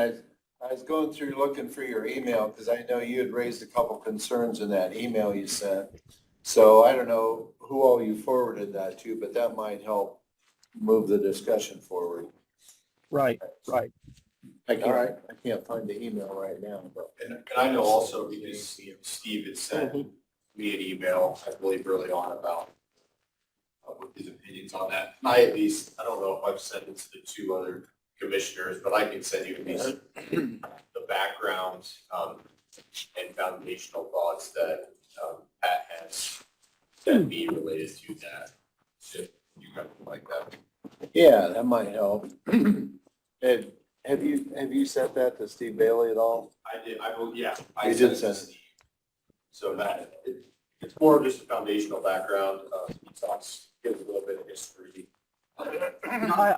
I was going through looking for your email because I know you had raised a couple concerns in that email you sent. So I don't know who all you forwarded that to, but that might help move the discussion forward.
Right.
I can't find the email right now, but.
And I know also because Steve had sent me an email, I believe early on about with his opinions on that. I don't know if I've sent it to the two other commissioners, but I can send you the background and foundational thoughts that Pat has sent me related to that. If you guys would like that.
Yeah, that might help. Have you sent that to Steve Bailey at all?
I did, I will, yeah.
You
sent
did
it to
send it.
Steve. So that, it's more of just a foundational background. He talks, gives a little bit of history.
I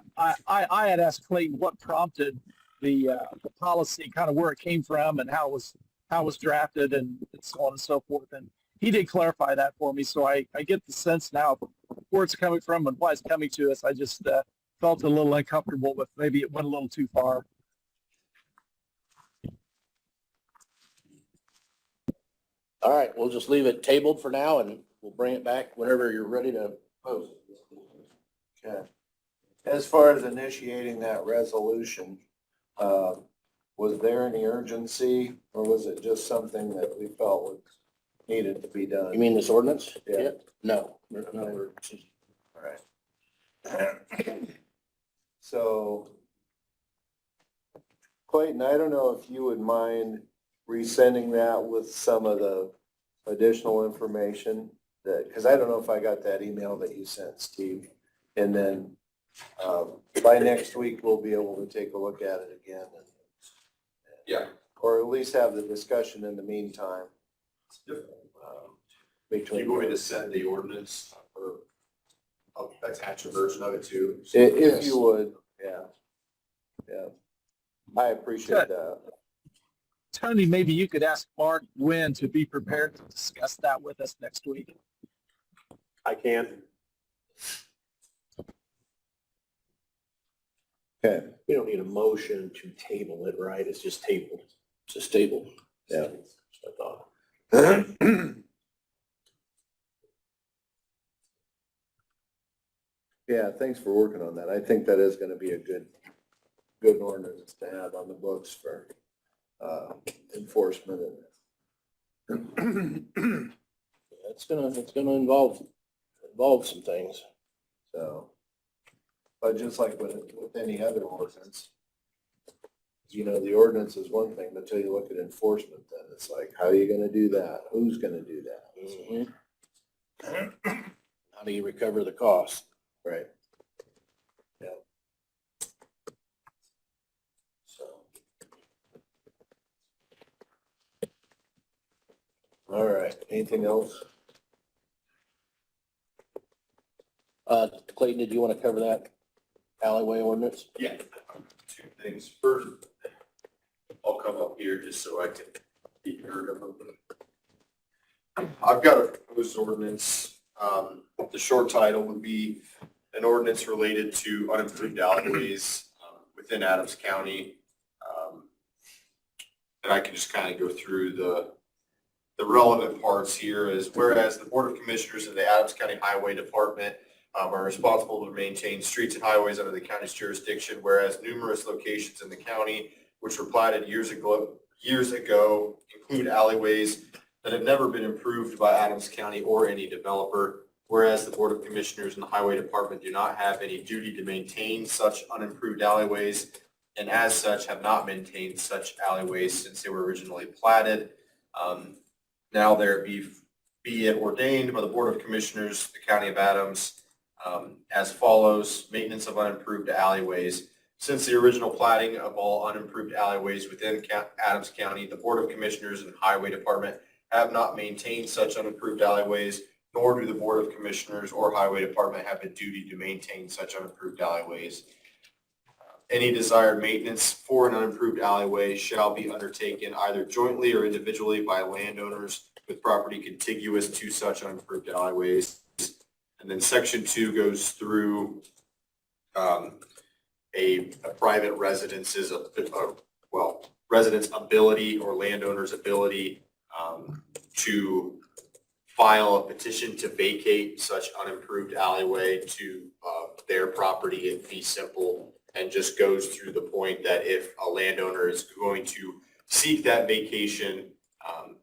had asked Clayton what prompted the policy, kind of where it came from and how it was drafted and so on and so forth. And he did clarify that for me. So I get the sense now of where it's coming from and why it's coming to us. I just felt a little uncomfortable with maybe it went a little too far.
All right, we'll just leave it tabled for now, and we'll bring it back whenever you're ready to post.
Okay. As far as initiating that resolution, was there any urgency or was it just something that we felt was needed to be done?
You mean this ordinance?
Yeah.
No, there's no urgency.
All right. So, Clayton, I don't know if you would mind resending that with some of the additional information that, because I don't know if I got that email that you sent, Steve. And then by next week, we'll be able to take a look at it again.
Yeah.
Or at least have the discussion in the meantime.
Do you want me to send the ordinance or I'll attach a version of it too?
If you would, yeah. Yeah. I appreciate that.
Tony, maybe you could ask Mark Wynn to be prepared to discuss that with us next week.
I can.
Okay,
We don't need a motion to table it, right? It's just tabled.
It's just table.
yeah.
That's what I thought.
Yeah, thanks for working on that. I think that is gonna be a good ordinance to have on the books for, enforcement and
It's gonna involve some things.
so. But just like with any other ordinance, you know, the ordinance is one thing, but until you look at enforcement, then it's like, how are you gonna do that? Who's gonna do that?
How do you recover the cost?
Right. Yeah. So. All right, anything else?
Clayton, did you want to cover that alleyway ordinance?
Yeah. Two things. First, I'll come up here just so I can be heard of them. I've got a proposed ordinance. The short title would be an ordinance related to unimproved alleyways within Adams County. And I can just kind of go through the relevant parts here is whereas the Board of Commissioners of the Adams County Highway Department are responsible to maintain streets and highways under the county's jurisdiction, whereas numerous locations in the county which were platted years ago include alleyways that have never been improved by Adams County or any developer, whereas the Board of Commissioners and the Highway Department do not have any duty to maintain such unimproved alleyways, and as such have not maintained such alleyways since they were originally platted. Now there be it ordained by the Board of Commissioners, the County of Adams, as follows: maintenance of unimproved alleyways. Since the original platting of all unimproved alleyways within Adams County, the Board of Commissioners and Highway Department have not maintained such unimproved alleyways, nor do the Board of Commissioners or Highway Department have a duty to maintain such unimproved alleyways. Any desired maintenance for an unimproved alleyway shall be undertaken either jointly or individually by landowners with property contiguous to such unimproved alleyways. And then section 2 goes through a private residence's, resident's ability or landowner's ability to file a petition to vacate such unimproved alleyway to their property in fee simple, and just goes through the point that if a landowner is going to seek that vacation,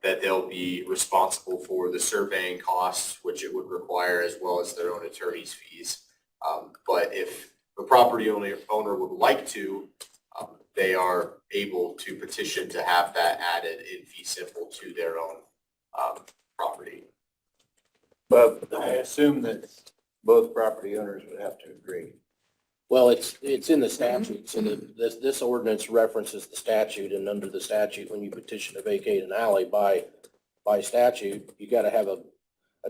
that they'll be responsible for the surveying costs, which it would require, as well as their own attorney's fees. But if the property owner would like to, they are able to petition to have that added in fee simple to their own property.
But I assume that both property owners would have to agree.
Well, it's in the statute, so this ordinance references the statute, and under the statute, when you petition to vacate an alley by statute, you gotta have a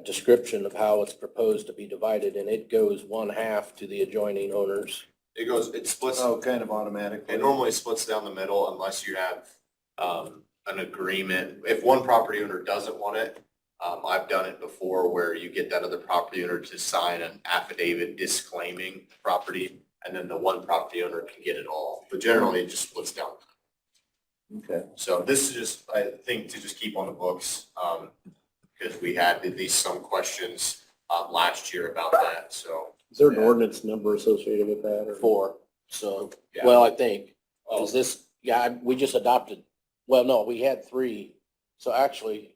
description of how it's proposed to be divided, and it goes 1/2 to the adjoining owners.
It splits.
Oh, kind of automatically.
It normally splits down the middle unless you have an agreement. If one property owner doesn't want it, I've done it before where you get that other property owner to sign an affidavit disclaiming property, and then the one property owner can get it all. But generally, it just splits down.
Okay.
So this is just, I think, to just keep on the books, because we had at least some questions last year about that, so.
Is there an ordinance number associated with that, or? 4, so,
Yeah.
well, I think, is this, we just adopted, well, no, we had 3, so actually,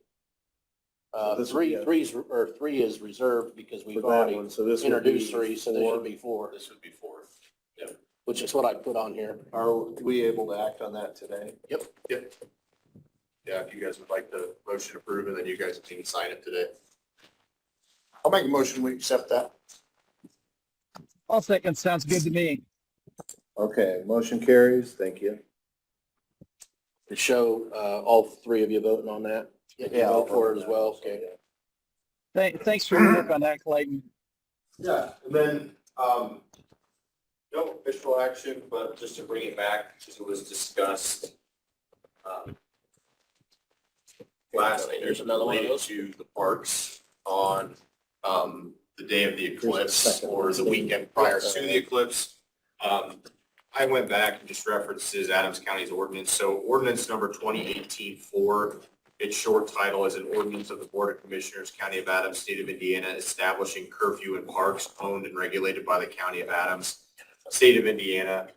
This would be
3 is reserved because
For
we've
that
already
one, so this would be
introduced 3, so there should be 4,
This would be 4.
which is what I put on here.
Are we able to act on that today?
Yep. Yeah, if you guys would like the motion to approve, and then you guys can sign it today.
I'll make a motion, we accept that.
I'll second. Sounds good to me.
Okay, motion carries. Thank you.
To show, all 3 of you voting on that? You vote for it as well, okay.
Thanks for your work on that, Clayton.
Yeah, and then, no official action, but just to bring it back, because it was discussed, last night,
There's another one of
related
those.
to the parks on, the day of the eclipse
second
or
one.
the weekend prior to the eclipse.
I went back and just references Adams County's ordinance. So ordinance number 2018-4, its short title is an ordinance of the Board of Commissioners, County of Adams, State of Indiana, establishing curfew in parks owned and regulated by the County of Adams, State of Indiana.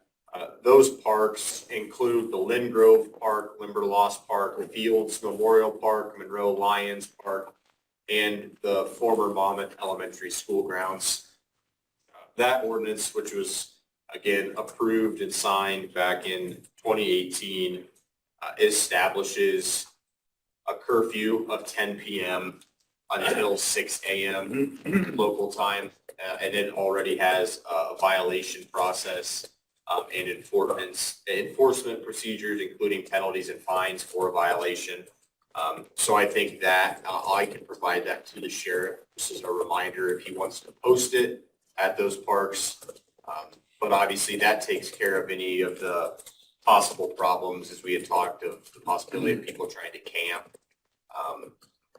Those parks include the Lynn Grove Park, Limberlost Park, Fields Memorial Park, Monroe Lions Park, and the former Monmouth Elementary School grounds. That ordinance, which was again approved and signed back in 2018, establishes a curfew of 10 p.m. until 6 a.m. local time, and it already has a violation process and enforcement procedures, including penalties and fines for a violation. So I think that I can provide that to the sheriff. This is a reminder if he wants to post it at those parks. But obviously that takes care of any of the possible problems, as we had talked of the possibility of people trying to camp.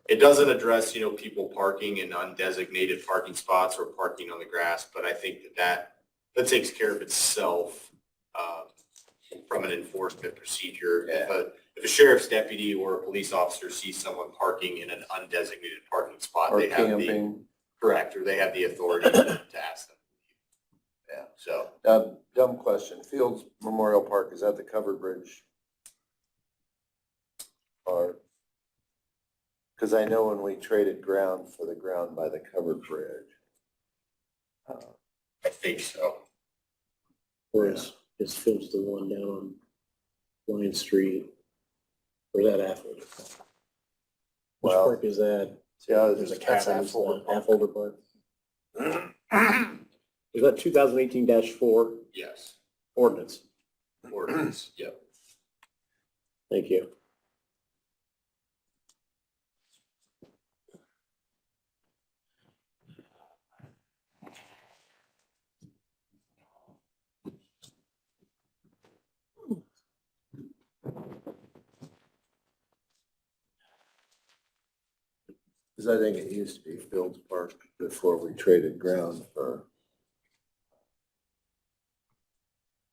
It doesn't address, people parking in undesignated parking spots or parking on the grass, but I think that takes care of itself from an enforcement procedure. If a sheriff's deputy or a police officer sees someone parking in an undesignated parking spot,
Or
they have
camping.
correct, or they have the authority to ask them.
Yeah.
So,
Dumb question. Fields Memorial Park, is that the covered bridge? Or, because I know when we traded ground for the ground by the covered bridge.
I think so.
Or is Fields the one down on Lion Street? Or is that Affolter? Which
Well,
park is that?
Yeah,
There's a
that's
cabin,
Affolter.
Affolter Park. Is that 2018-4
Yes.
ordinance?
Ordinance, yep.
Thank you.
Because I think it used to be Fields Park before we traded ground for.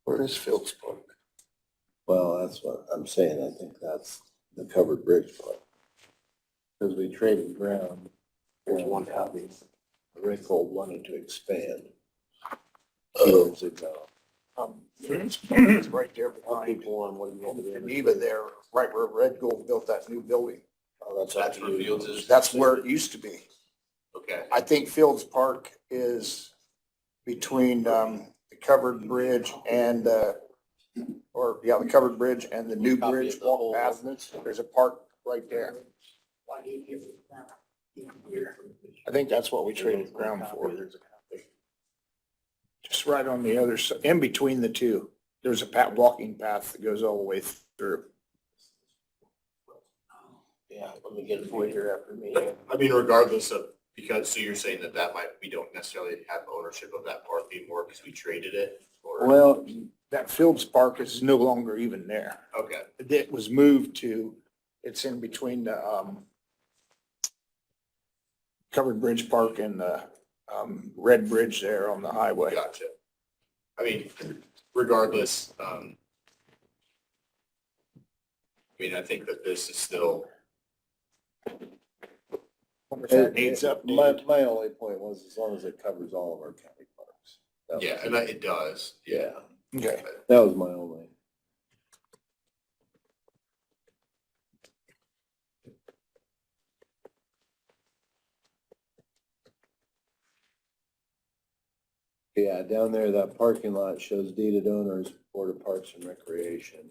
Where is Fields Park?
Well, that's what I'm saying. I think that's the covered bridge part. Because we traded ground. There's one copy. Rick Holt wanted to expand years ago.
It's right there behind
People on what do you want to do?
Geneva there, right where Red Gold built that new building.
Oh,
That's where Fields is.
That's where it used to be.
Okay.
I think Fields Park is between, the covered bridge and, the covered bridge and the new bridge walk path. There's a park right there. I think that's what we traded ground for. Just right on the other side, in between the two. There's a walking path that goes all the way through.
Yeah, let me get it for you here after me.
I mean, regardless of, so you're saying that we don't necessarily have ownership of that park anymore because we traded it? Or
Well, that Fields Park is no longer even there.
okay,
It was moved to, it's in between the, Covered Bridge Park and the, Red Bridge there on the highway.
gotcha. I mean, regardless, I I think that this is still,
Wonder if that needs updated.
My only point was as long as it covers all of our county parks. That was-
yeah, and it does, yeah.
Okay.
That was my only. Yeah, down there, that parking lot shows deeded owners, Board of Parks and Recreation.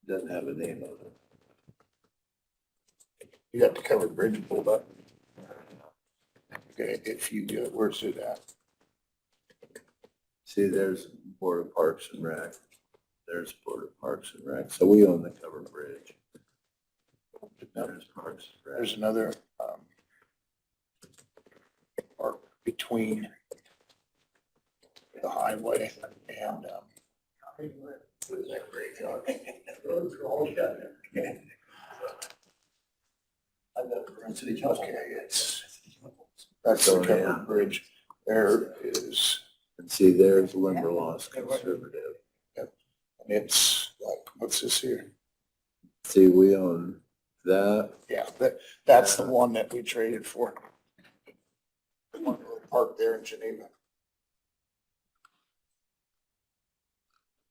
Doesn't have a name on it.
You got the Covered Bridge pulled up. Okay, if you do it, where's it at?
See, there's Board of Parks and Rec. There's Board of Parks and Rec. So we own the covered bridge. There's Parks and Rec.
There's another, park between the highway and,
What is that great job?
okay, that's the Covered Bridge. There is
And see, there's Limberlost Conservative.
And it's like, what's this here?
See, we own that.
Yeah, that's the one that we traded for. The one little park there in Geneva.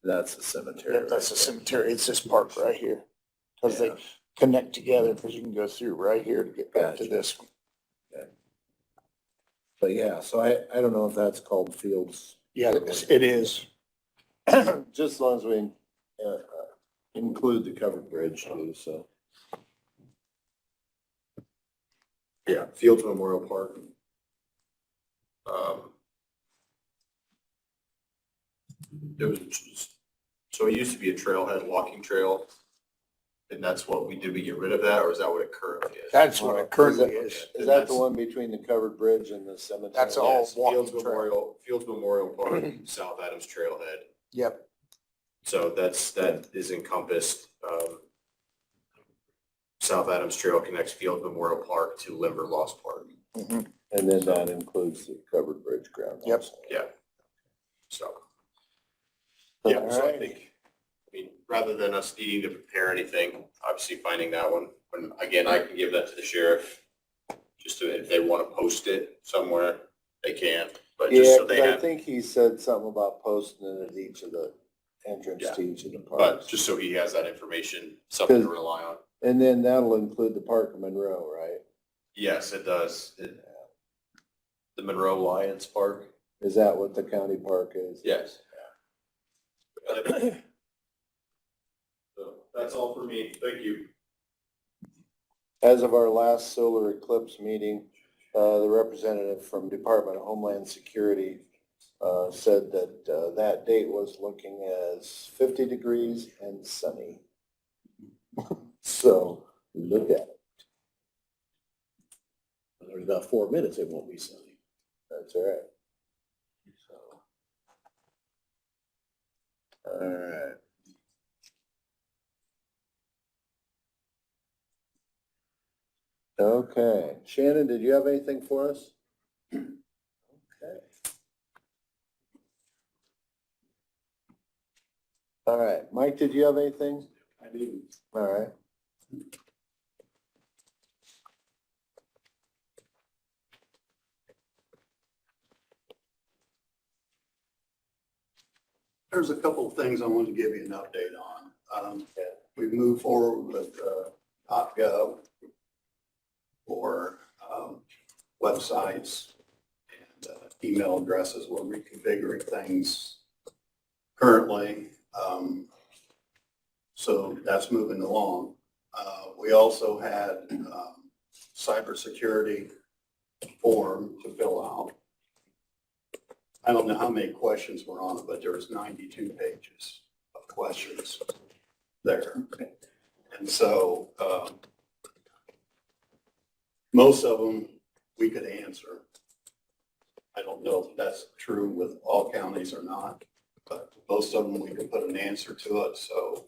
That's the cemetery.
Yep, that's the
right there.
cemetery. It's this park right here. Cause they
Yeah.
connect together, cause you can go through right here to get back to
Gotcha.
this one.
But yeah, so I don't know if that's called Fields.
Yeah, it is.
Just as long as we include the covered bridge too, so.
Yeah, Fields Memorial Park. There was, so it used to be a trailhead, walking trail, and that's what we did. We get rid of that, or is that what it currently is?
That's what it currently is.
Is that the one between the covered bridge and the cemetery?
That's all
Yes,
walking
Fields
trail.
Memorial Park, South Adams Trailhead.
Yep.
So that is encompassed, South Adams Trail connects Fields Memorial Park to Limberlost Park.
Mhm.
And then that includes the covered bridge ground.
Yep.
also.
Yeah. So.
All
Yeah, so I
right.
think, I mean, rather than us needing to prepare anything, obviously finding that one, when, again, I can give that to the sheriff. Just to, if they want to post it somewhere, they can, but just
Yeah,
so
'cause
they
I
have,
think he said something about posting it at each of the entrance
Yeah.
to each of the
but
parks.
just so he has that information, something to rely on.
And then that'll include the Park of Monroe, right?
Yes, it does. The Monroe Lions Park?
Is that what the county park is?
Yes. So that's all for me. Thank you.
As of our last solar eclipse meeting, the representative from Department of Homeland Security said that that date was looking as 50 degrees and sunny. So look at it.
There's about 4 minutes, it won't be sunny.
That's all right. So. All right. Okay. Shannon, did you have anything for us? Okay. All right. Mike, did you have anything?
I do.
All right.
There's a couple of things I want to give you an update on. We've moved forward with .gov for websites and email addresses. We're reconfiguring things currently. So that's moving along. We also had cybersecurity form to fill out. I don't know how many questions were on it, but there was 92 pages of questions there. And so most of them we could answer. I don't know if that's true with all counties or not, but most of them we could put an answer to it. So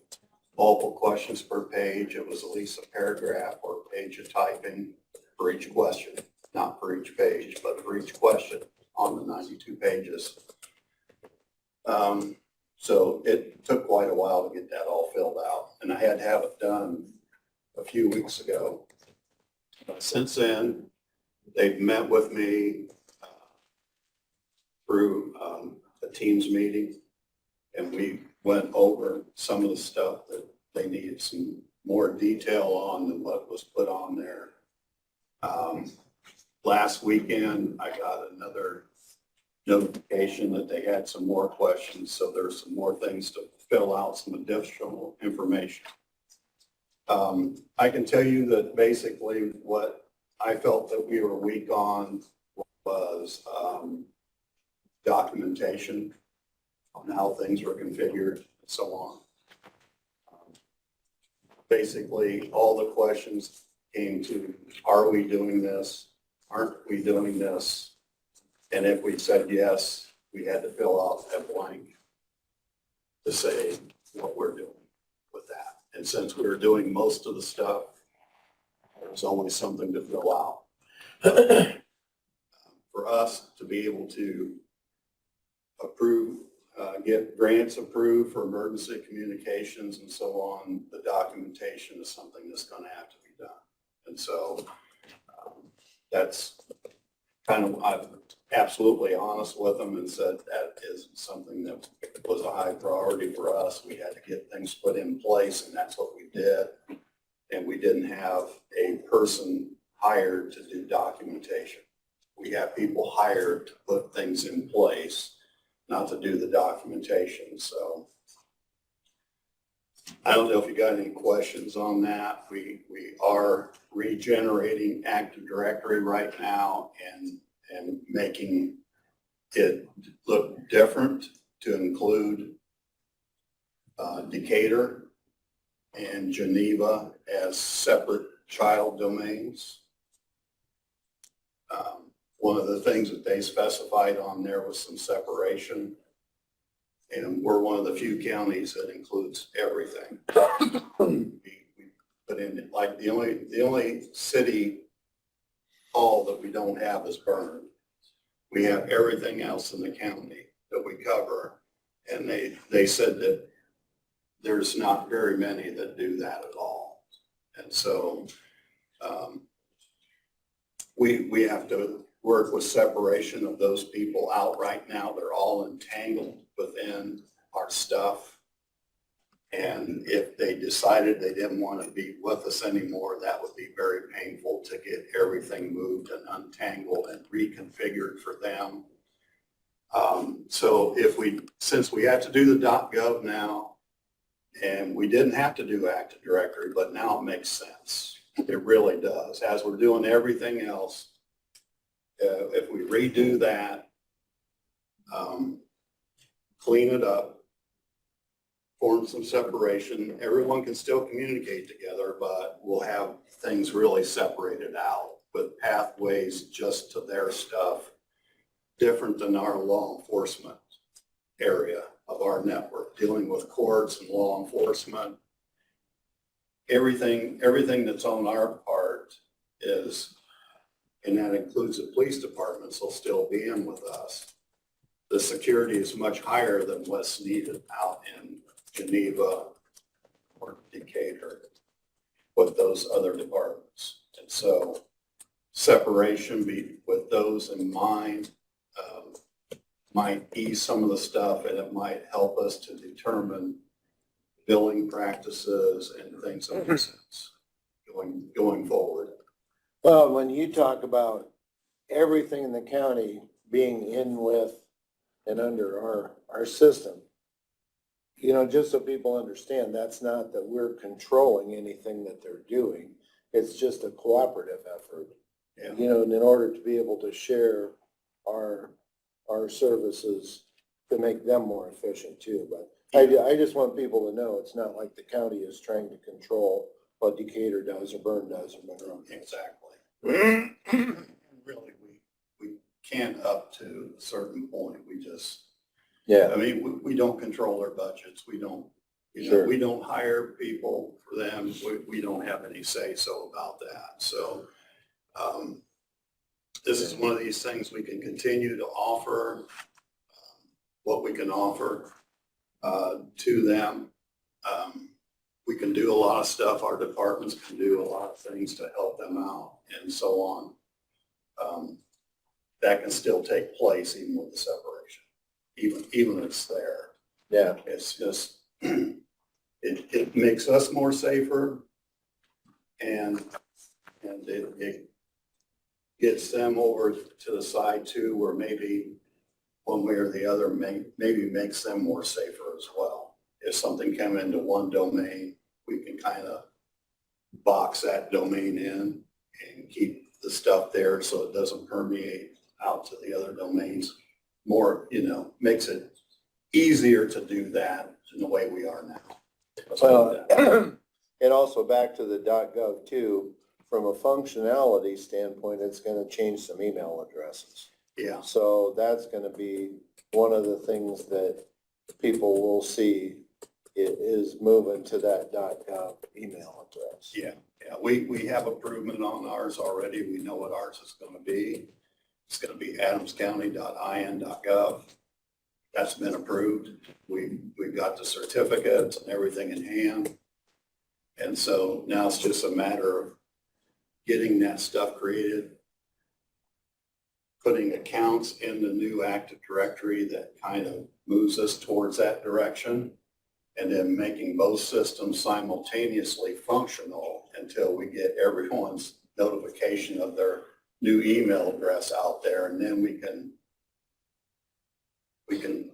multiple questions per page. It was at least a paragraph or a page of typing for each question, not for each page, but for each question on the 92 pages. So it took quite a while to get that all filled out, and I had to have it done a few weeks ago. Since then, they've met with me through a Teams meeting, and we went over some of the stuff that they needed some more detail on than what was put on there. Last weekend, I got another notification that they had some more questions, so there's some more things to fill out, some additional information. I can tell you that basically what I felt that we were weak on was documentation on how things were configured and so on. Basically, all the questions came to, are we doing this? Aren't we doing this? And if we said yes, we had to fill out that blank to say what we're doing with that. And since we were doing most of the stuff, there was always something to fill out. For us to be able to
approve, get grants approved for emergency communications and so on, the documentation is something that's gonna have to be done. And so, that's kind of, I'm absolutely honest with them and said that is something that was a high priority for us. We had to get things put in place, and that's what we did. And we didn't have a person hired to do documentation. We have people hired to put things in place, not to do the documentation. So I don't know if you got any questions on that. We are regenerating Active Directory right now and making it look different to include Decatur and Geneva as separate child domains. One of the things that they specified on there was some separation. And we're one of the few counties that includes everything. We put in, like, the only city hall that we don't have is Burnham. We have everything else in the county that we cover. And they said that there's not very many that do that at all. And so we have to work with separation of those people out right now. They're all entangled within our stuff. And if they decided they didn't want to be with us anymore, that would be very painful to get everything moved and untangled and reconfigured for them. So since we have to do the .gov now, and we didn't have to do Active Directory, but now it makes sense. It really does. As we're doing everything else, if we redo that, clean it up, form some separation, everyone can still communicate together, but we'll have things really separated out with pathways just to their stuff, different than our law enforcement area of our network, dealing with courts and law enforcement. Everything that's on our part is, and that includes the police departments, will still be in with us. The security is much higher than what's needed out in Geneva or Decatur with those other departments. And so separation with those in mind might ease some of the stuff, and it might help us to determine billing practices and things of that sense going forward.
Well, when you talk about everything in the county being in with and under our system, you know, just so people understand, that's not that we're controlling anything that they're doing. It's just a cooperative effort.
Yeah.
You know, and in order to be able to share our services to make them more efficient too. But I just want people to know it's not like the county is trying to control what Decatur does or Bern does or Monroe.
Exactly. Really, we can't up to a certain point. We just, I mean, we don't control their budgets. We don't,
Sure.
we don't hire people for them. We don't have any say so about that. So this is one of these things we can continue to offer, what we can offer to them. We can do a lot of stuff. Our departments can do a lot of things to help them out and so on. That can still take place even with the separation, even if it's there.
Yeah.
It's just, it makes us more safer, and it gets them over to the side too, where maybe one way or the other maybe makes them more safer as well. If something came into one domain, we can kind of box that domain in and keep the stuff there so it doesn't permeate out to the other domains. More, makes it easier to do that in the way we are now.
Well, and also back to the .gov too, from a functionality standpoint, it's going to change some email addresses.
Yeah.
So that's going to be one of the things that people will see is moving to that .gov email address.
Yeah. We have improvement on ours already. We know what ours is going to be. It's going to be adamscounty.in.gov. That's been approved. We've got the certificates and everything in hand. And so now it's just a matter of getting that stuff created, putting accounts in the new Active Directory that kind of moves us towards that direction, and then making both systems simultaneously functional until we get everyone's notification of their new email address out there, and then we can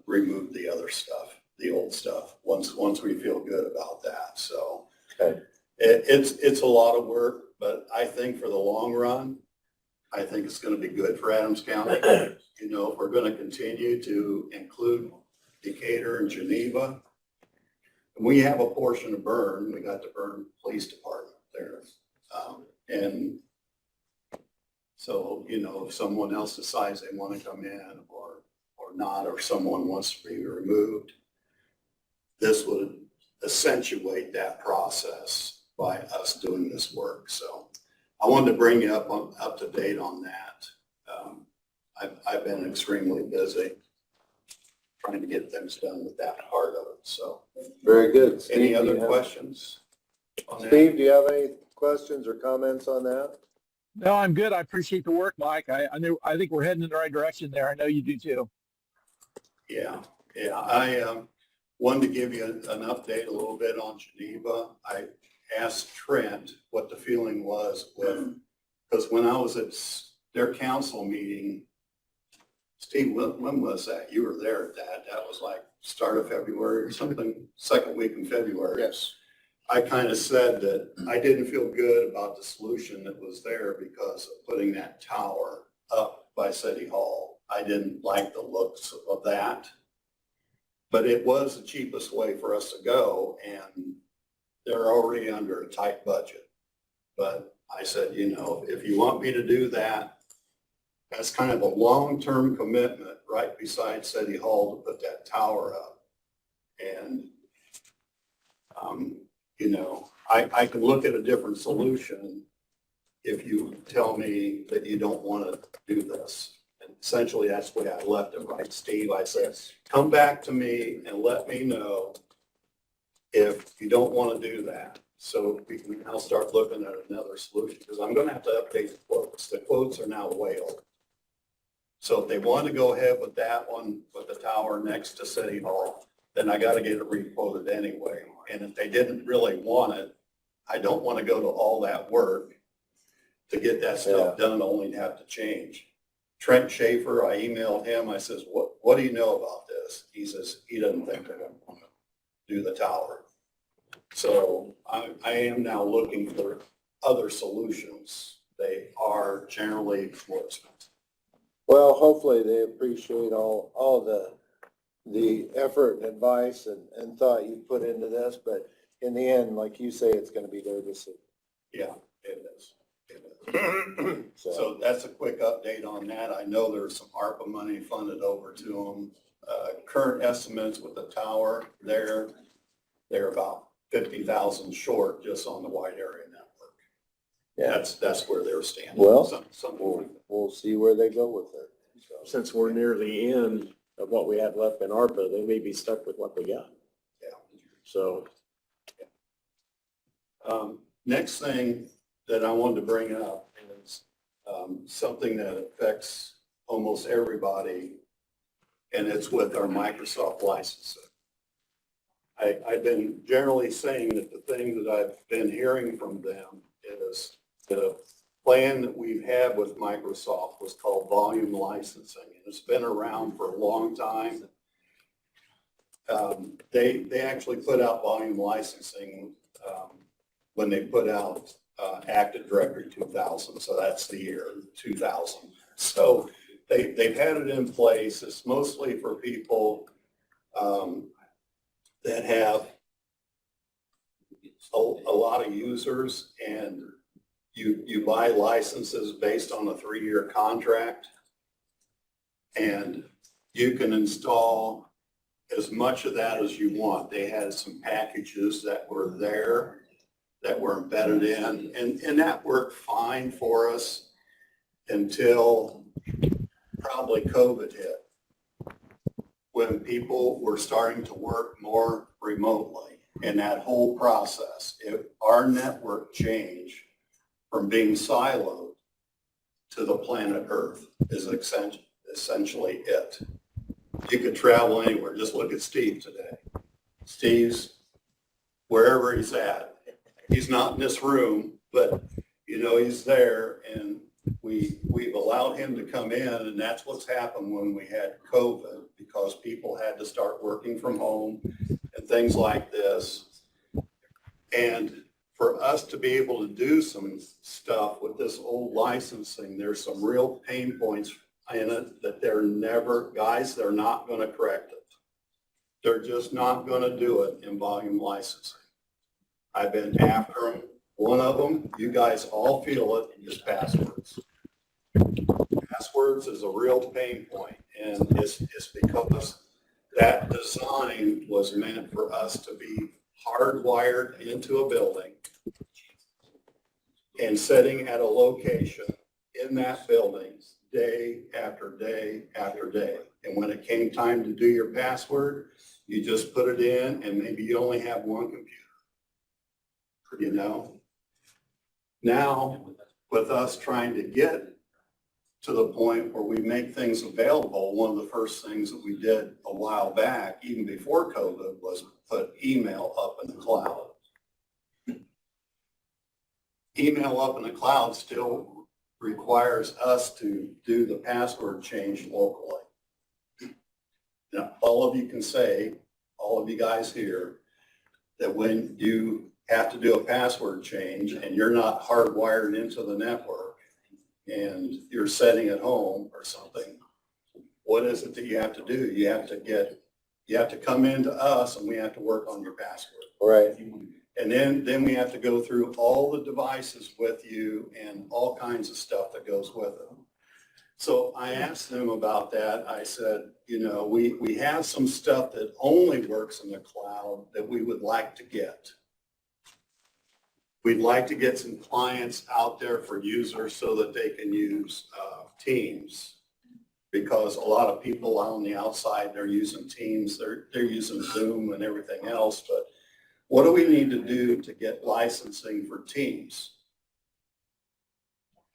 remove the other stuff, the old stuff, once we feel good about that. So
Okay.
it's a lot of work, but I think for the long run, I think it's going to be good for Adams County. You know, if we're going to continue to include Decatur and Geneva, and we have a portion of Bern, we got the Bern Police Department there. And so, you know, if someone else decides they want to come in or not, or someone wants to be removed, this would accentuate that process by us doing this work. So I wanted to bring you up to date on that. I've been extremely busy trying to get things done with that part of it. So
Very good. Steve,
any
do
other
you have-
questions on that?
Steve, do you have any questions or comments on that?
No, I'm good. I appreciate the work, Mike. I think we're heading in the right direction there. I know you do too.
Yeah. I wanted to give you an update a little bit on Geneva. I asked Trent what the feeling was with, because when I was at their council meeting, Steve, when was that? You were there at that. That was like start of February or something, second week in February.
Yes.
I kind of said that I didn't feel good about the solution that was there because of putting that tower up by City Hall. I didn't like the looks of that, but it was the cheapest way for us to go, and they're already under a tight budget. But I said, you know, if you want me to do that, that's kind of a long-term commitment right beside City Hall to put that tower up. And, you know, I can look at a different solution if you tell me that you don't want to do this. And essentially, that's the way I left it, right, Steve? I said, come back to me and let me know if you don't want to do that. So we can now start looking at another solution, because I'm going to have to update the quotes. The quotes are now way old. So if they want to go ahead with that one, with the tower next to City Hall, then I got to get it re-quoted anyway. And if they didn't really want it, I don't want to go to all that work to get that stuff done, only to have to change. Trent Schaefer, I emailed him, I says, what do you know about this? He says, he doesn't think they're going to want to do the tower. So I am now looking for other solutions. They are generally more expensive.
Well, hopefully they appreciate all the effort and advice and thought you put into this, but in the end, like you say, it's going to be their decision.
Yeah, it is. So that's a quick update on that. I know there's some ARPA money funded over to them. Current estimates with the tower there, they're about 50,000 short just on the wide area network.
Yeah.
That's where they're standing.
Well,
Some
we'll see where they go with it. So,
Since we're near the end of what we have left in ARPA, they may be stuck with what they got.
Yeah.
So
next thing that I wanted to bring up is something that affects almost everybody, and it's with our Microsoft licensing. I've been generally saying that the thing that I've been hearing from them is the plan that we've had with Microsoft was called volume licensing, and it's been around for a long time. They actually put out volume licensing when they put out Active Directory 2000, so that's the year 2000. So they've had it in place. It's mostly for people that have a lot of users, and you buy licenses based on a 3-year contract, and you can install as much of that as you want. They had some packages that were there that were embedded in, and that worked fine for us until probably COVID hit.
when people were starting to work more remotely. And that whole process, if our network changed from being siloed to the planet Earth is essentially it. You could travel anywhere. Just look at Steve today. Steve's wherever he's at. He's not in this room, but he's there, and we've allowed him to come in, and that's what's happened when we had COVID, because people had to start working from home and things like this. And for us to be able to do some stuff with this old licensing, there's some real pain points in it that they're not going to correct it. They're just not going to do it in volume licensing. I've been after them. One of them, you guys all feel it, is passwords. Passwords is a real pain point, and it's because that design was meant for us to be hardwired into a building and sitting at a location in that building day after day after day. And when it came time to do your password, you just put it in, and maybe you only have one computer. Now, with us trying to get to the point where we make things available, one of the first things that we did a while back, even before COVID, was put email up in the cloud. Email up in the cloud still requires us to do the password change locally. Now, all of you can say, all of you guys here, that when you have to do a password change and you're not hardwired into the network and you're sitting at home or something, what is it that you have to do? You have to come into us, and we have to work on your password.
Right.
And then we have to go through all the devices with you and all kinds of stuff that goes with it. So I asked them about that. I said, we have some stuff that only works in the cloud that we would like to get. We'd like to get some clients out there for users so that they can use Teams, because a lot of people on the outside, they're using Teams, they're using Zoom and everything else. But what do we need to do to get licensing for Teams?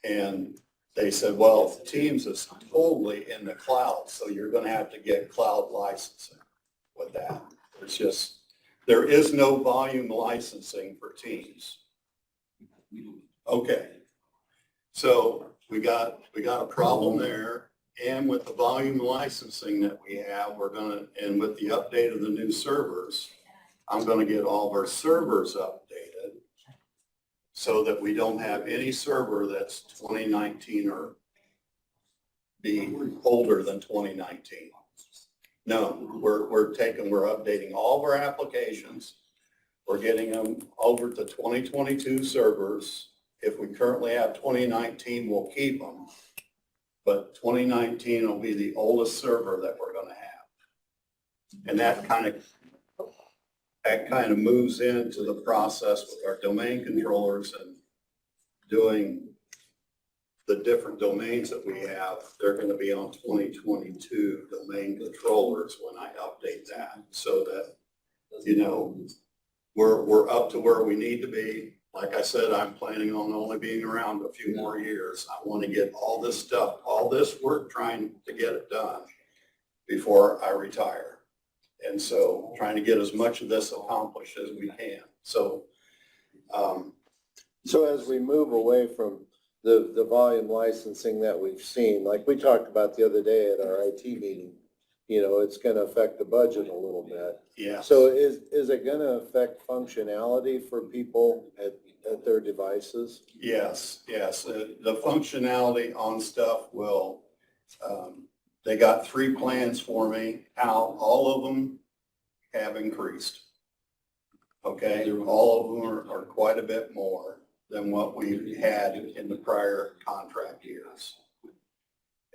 And they said, well, Teams is totally in the cloud, so you're going to have to get cloud licensing with that. There is no volume licensing for Teams. Okay, so we got a problem there, and with the volume licensing that we have, and with the update of the new servers, I'm going to get all of our servers updated so that we don't have any server that's 2019 or be older than 2019. No, we're updating all of our applications. We're getting them over to 2022 servers. If we currently have 2019, we'll keep them. But 2019 will be the oldest server that we're going to have. And that kind of moves into the process with our domain controllers and doing the different domains that we have. They're going to be on 2022 domain controllers when I update that, so that, we're up to where we need to be. Like I said, I'm planning on only being around a few more years. I want to get all this stuff, all this work, trying to get it done before I retire. And so trying to get as much of this accomplished as we can. So,
So as we move away from the volume licensing that we've seen, like we talked about the other day at our IT meeting, it's going to affect the budget a little bit.
yeah.
So is it going to affect functionality for people at their devices?
Yes. The functionality on stuff will, they got 3 plans for me out. All of them have increased. Okay, all of them are quite a bit more than what we had in the prior contract years.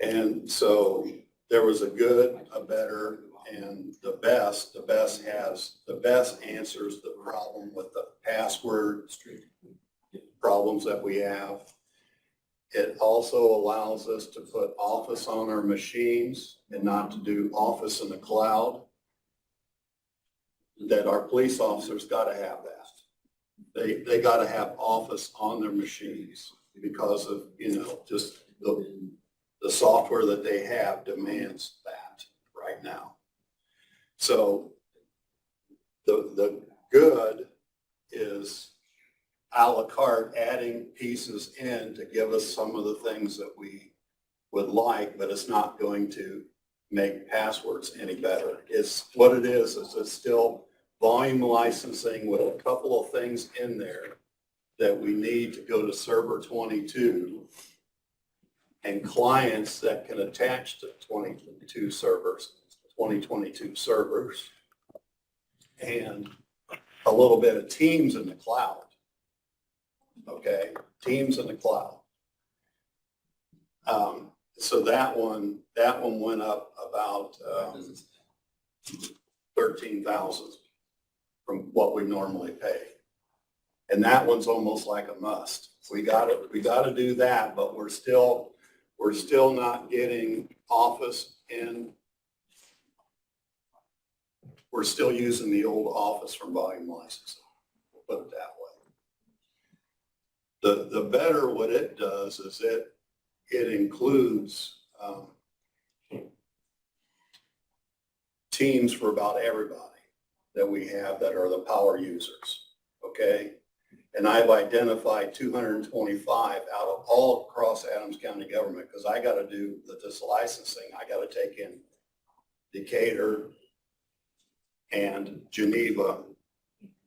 And so there was a good, a better, and the best. The best answers the problem with the password problems that we have. It also allows us to put Office on our machines and not to do Office in the cloud. That our police officers gotta have that. They gotta have Office on their machines because of, just the software that they have demands that right now. So the good is à la carte adding pieces in to give us some of the things that we would like, but it's not going to make passwords any better. It's what it is it's still volume licensing with a couple of things in there that we need to go to Server 22 and clients that can attach to 2022 servers, and a little bit of Teams in the cloud. Okay, Teams in the cloud. So that one went up about 13,000 from what we normally pay. And that one's almost like a must. We gotta do that, but we're still not getting Office in. We're still using the old Office from volume licensing, we'll put it that way. The better what it does is it includes Teams for about everybody that we have that are the power users, okay? And I've identified 225 out of all across Adams County government, because I got to do this licensing. I got to take in Decatur and Geneva,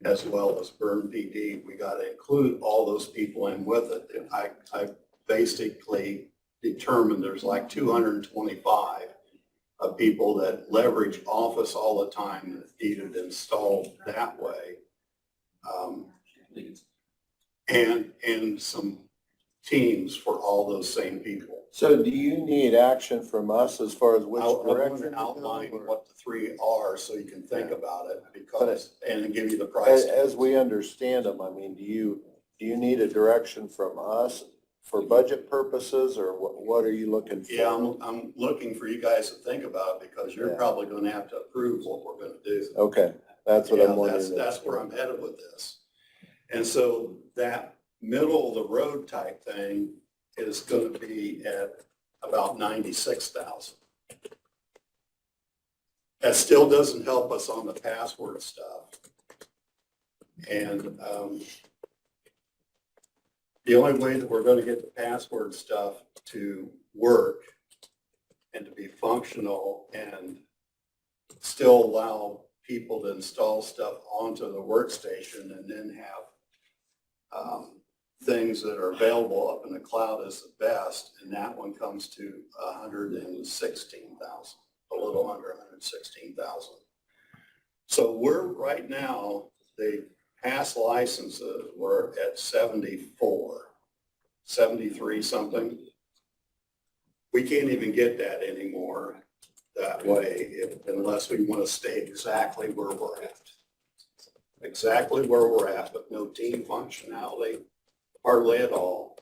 as well as Bern PD. We got to include all those people in with it. And I basically determined there's like 225 of people that leverage Office all the time that need it installed that way. And some Teams for all those same people.
So do you need action from us as far as which
I want
direction?
to outline what the three are so you can think about it,
But
and give you the price.
As we understand them, I mean, do you need a direction from us for budget purposes, or what are you looking for?
Yeah, I'm looking for you guys to think about it, because you're probably going to have to approve what we're going to do.
Okay, that's what I'm wondering.
That's where I'm headed with this. And so that middle of the road type thing is going to be at about 96,000. That still doesn't help us on the password stuff. And the only way that we're going to get the password stuff to work and to be functional and still allow people to install stuff onto the workstation and then have things that are available up in the cloud is the best, and that one comes to 116,000, a little under 116,000. So we're right now, the past licenses were at 74, 73 something. We can't even get that anymore that way unless we want to stay exactly where we're at. Exactly where we're at, but no team functionality, hardly at all.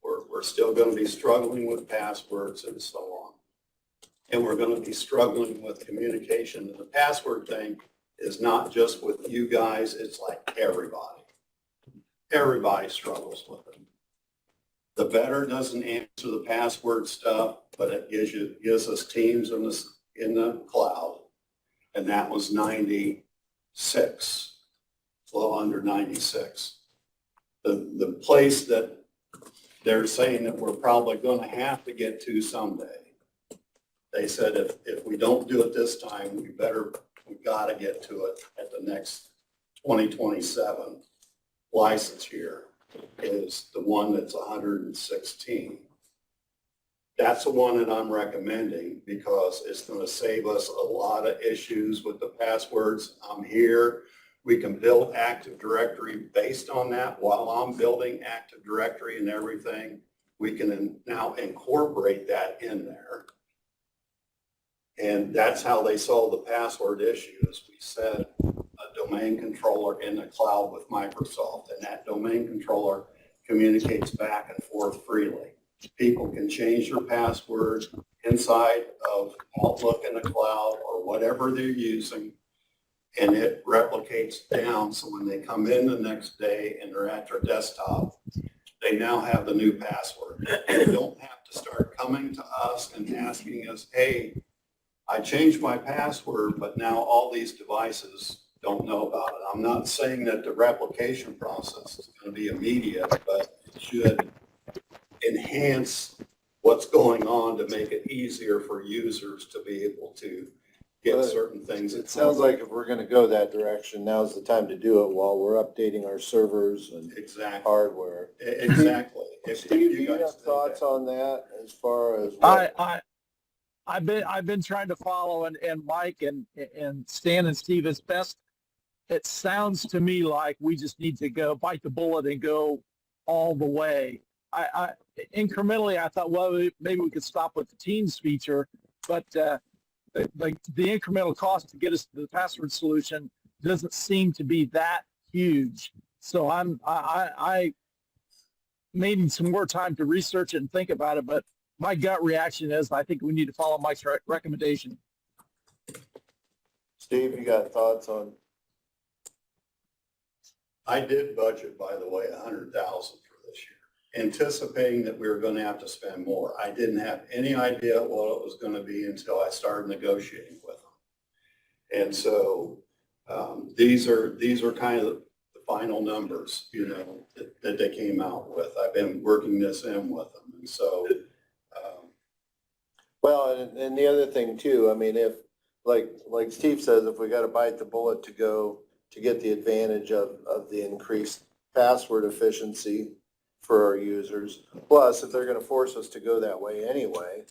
We're still going to be struggling with passwords and so on. And we're going to be struggling with communication. And the password thing is not just with you guys, it's like everybody. Everybody struggles with it. The better doesn't answer the password stuff, but it gives us Teams in the cloud. And that was 96. A little under 96. The place that they're saying that we're probably going to have to get to someday, they said if we don't do it this time, we've got to get to it at the next 2027 license year, is the one that's 116. That's the one that I'm recommending, because it's going to save us a lot of issues with the passwords. I'm here. We can build Active Directory based on that. While I'm building Active Directory and everything, we can now incorporate that in there. And that's how they solve the password issue, is we set a domain controller in the cloud with Microsoft, and that domain controller communicates back and forth freely. People can change their password inside of Outlook in the cloud or whatever they're using, and it replicates down. So when they come in the next day and they're at their desktop, they now have the new password. They don't have to start coming to us and asking us, hey, I changed my password, but now all these devices don't know about it. I'm not saying that the replication process is going to be immediate, but it should enhance what's going on to make it easier for users to be able to get certain things.
It sounds like if we're gonna go that direction, now's the time to do it while we're updating our servers and
Exactly.
hardware.
Exactly. If
Steve, do you
guys
have
think
thoughts on that as far as?
I've been trying to follow and Mike and Stan and Steve as best. It sounds to me like we just need to go bite the bullet and go all the way. I incrementally, I thought, well, maybe we could stop with the Teams feature, but the incremental cost to get us to the password solution doesn't seem to be that huge. So I may need some more time to research it and think about it, but my gut reaction is I think we need to follow Mike's recommendation.
Steve, you got thoughts on?
I did budget, by the way, $100,000 for this year, anticipating that we were going to have to spend more. I didn't have any idea what it was going to be until I started negotiating with them. And so these are kind of the final numbers, you know, that they came out with. I've been working this in with them. And so.
Well, and the other thing too, I mean, if, like Steve says, if we got to bite the bullet to go to get the advantage of the increased password efficiency for our users, plus if they're going to force us to go that way anyway,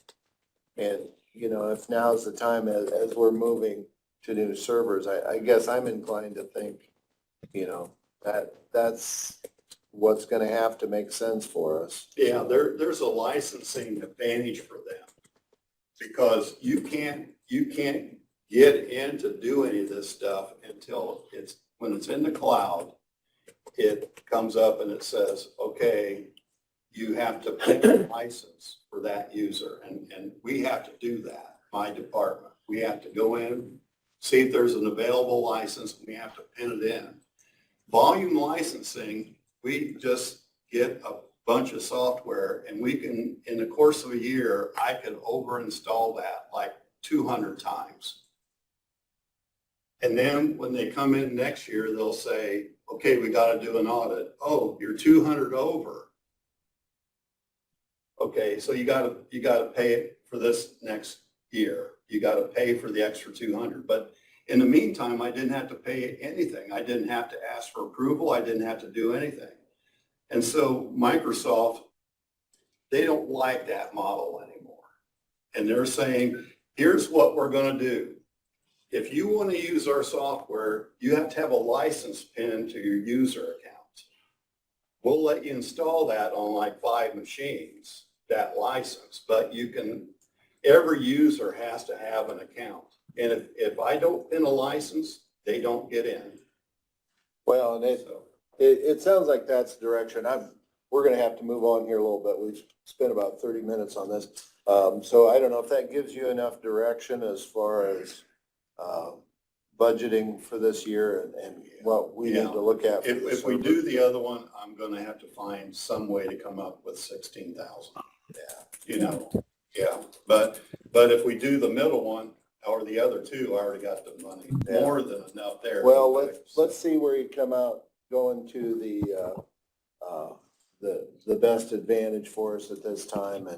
and, you know, if now's the time as we're moving to new servers, I guess I'm inclined to think, you know, that's what's going to have to make sense for us.
Yeah, there's a licensing advantage for them because you can't get in to do any of this stuff until when it's in the cloud, it comes up and it says, okay, you have to pay a license for that user. And we have to do that, my department. We have to go in, see if there's an available license, and we have to pin it in. Volume licensing, we just get a bunch of software and we can, in the course of a year, I can overinstall that like 200 times. And then when they come in next year, they'll say, okay, we got to do an audit. Oh, you're 200 over. Okay, so you got to pay it for this next year. You got to pay for the extra 200. But in the meantime, I didn't have to pay anything. I didn't have to ask for approval. I didn't have to do anything. And so Microsoft, they don't like that model anymore. And they're saying, here's what we're going to do. If you want to use our software, you have to have a license pin to your user account. We'll let you install that on like 5 machines, that license, but every user has to have an account. And if I don't pin a license, they don't get in.
Well, and it sounds like that's the direction. We're going to have to move on here a little bit. We've spent about 30 minutes on this. So I don't know if that gives you enough direction as far as budgeting for this year and what we need to look at.
If we do the other one, I'm going to have to find some way to come up with 16,000.
Yeah.
You know, yeah. But if we do the middle one or the other two, I already got the money, more than enough there.
Well, let's see where you come out going to the best advantage for us at this time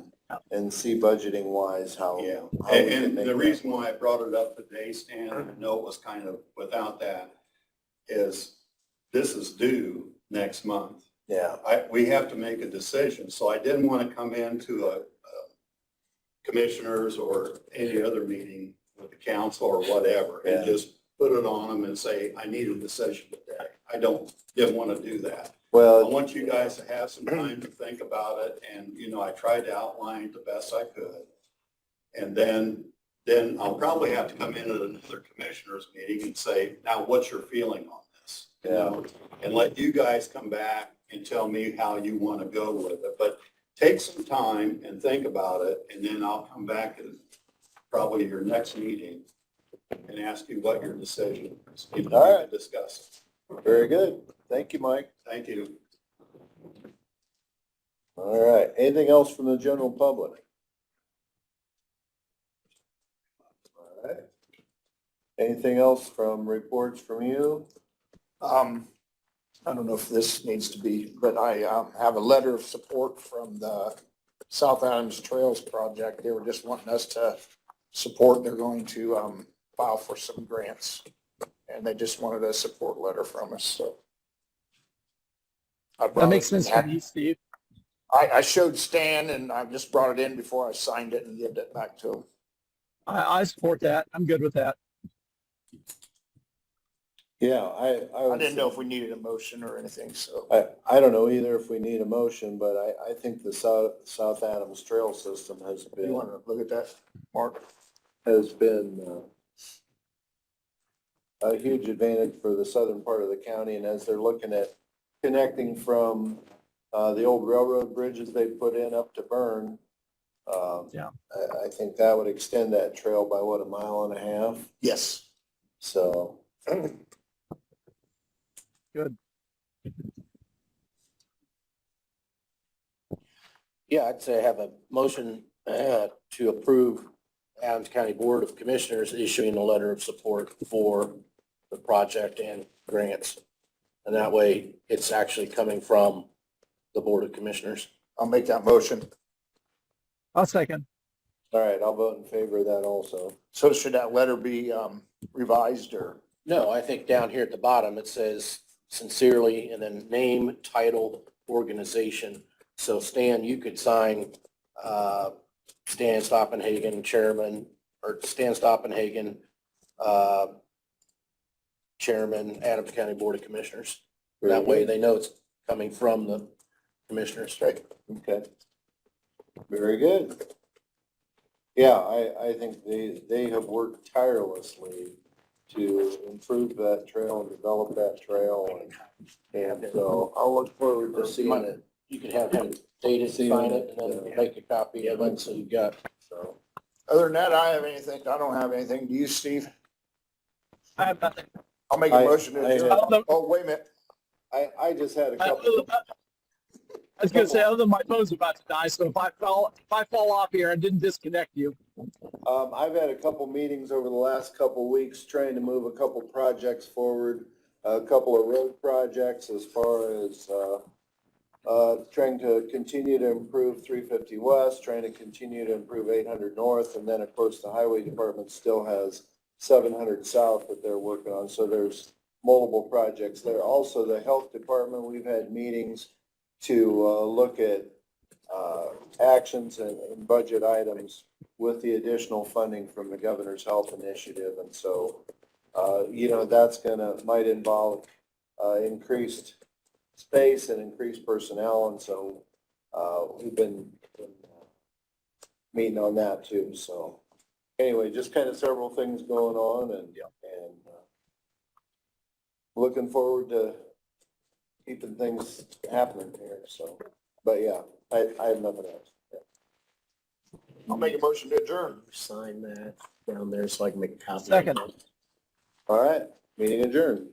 and see budgeting wise how.
Yeah.
how we can
And
make
the
that
reason
work.
why I brought it up today, Stan, I know it was kind of without that, is this is due next month.
Yeah.
We have to make a decision. So I didn't want to come into a commissioners or any other meeting with the council or whatever and just put it on them and say, I need a decision today. I didn't want to do that.
Well,
I want you guys to have some time to think about it. And, you know, I tried to outline it the best I could. And then I'll probably have to come in at another commissioners meeting and say, now what's your feeling on this? You know, and let you guys come back and tell me how you want to go with it. But take some time and think about it, and then I'll come back at probably your next meeting and ask you what your decision is. We can
All right.
discuss
Very good. Thank you, Mike.
it. Thank you.
All right. Anything else from the general public? All right. Anything else from reports from you?
I don't know if this needs to be, but I have a letter of support from the South Adams Trails Project. They were just wanting us to support. They're going to file for some grants. And they just wanted a support letter from us, so. I
That
brought
makes
it-
sense to me, Steve.
I showed Stan and I just brought it in before I signed it and gave it back to him.
I support that. I'm good with that.
Yeah,
I didn't know if we needed a motion or anything, so.
I don't know either if we need a motion, but I think the South Adams Trail System has
You
been,
want to look at that, Mark?
a huge advantage for the southern part of the county. And as they're looking at connecting from, the old railroad bridges they put in up to Bern,
Yeah.
I think that would extend that trail by what, a mile and a half?
Yes.
So.
Good.
Yeah, I'd say have a motion to approve Adams County Board of Commissioners issuing a letter of support for the project and grants. And that way, it's actually coming from the Board of Commissioners.
I'll make that motion.
I'll second.
All right, I'll vote in favor of that also.
So should that letter be revised or?
No, I think down here at the bottom, it says sincerely, and then name, title, organization. So Stan, you could sign Stan Stoppenhagen, Chairman, or Stan Stoppenhagen, Chairman, Adams County Board of Commissioners. That way they know it's coming from the commissioners.
Okay. Very good. Yeah, I think they have worked tirelessly to improve that trail and develop that trail. And so I'll look forward to seeing it.
You can have him date it, sign it, and then make a copy of it, so you got.
So,
Other than that, I don't have anything. Do you, Steve?
I have nothing.
I'll make a motion to adjourn.
Other-
Oh, wait a minute.
I just had a
I
couple.
was gonna say, other than my phone's about to die, so if I fall off here, I didn't disconnect you.
I've had a couple meetings over the last couple weeks trying to move a couple projects forward, a couple of road projects as far as, trying to continue to improve 350 West, trying to continue to improve 800 North, and then of course the Highway Department still has 700 South that they're working on, so there's multiple projects there. Also, the Health Department, we've had meetings to look at actions and budget items with the additional funding from the Governor's Health Initiative. And so, that's might involve increased space and increased personnel. And so we've been meeting on that too. So anyway, just kind of several things going on and looking forward to keeping things happening here. So, but yeah, I have nothing else. Yeah.
I'll make a motion to adjourn.
Sign that down there so I can make a copy.
Second.
All right, meeting adjourned.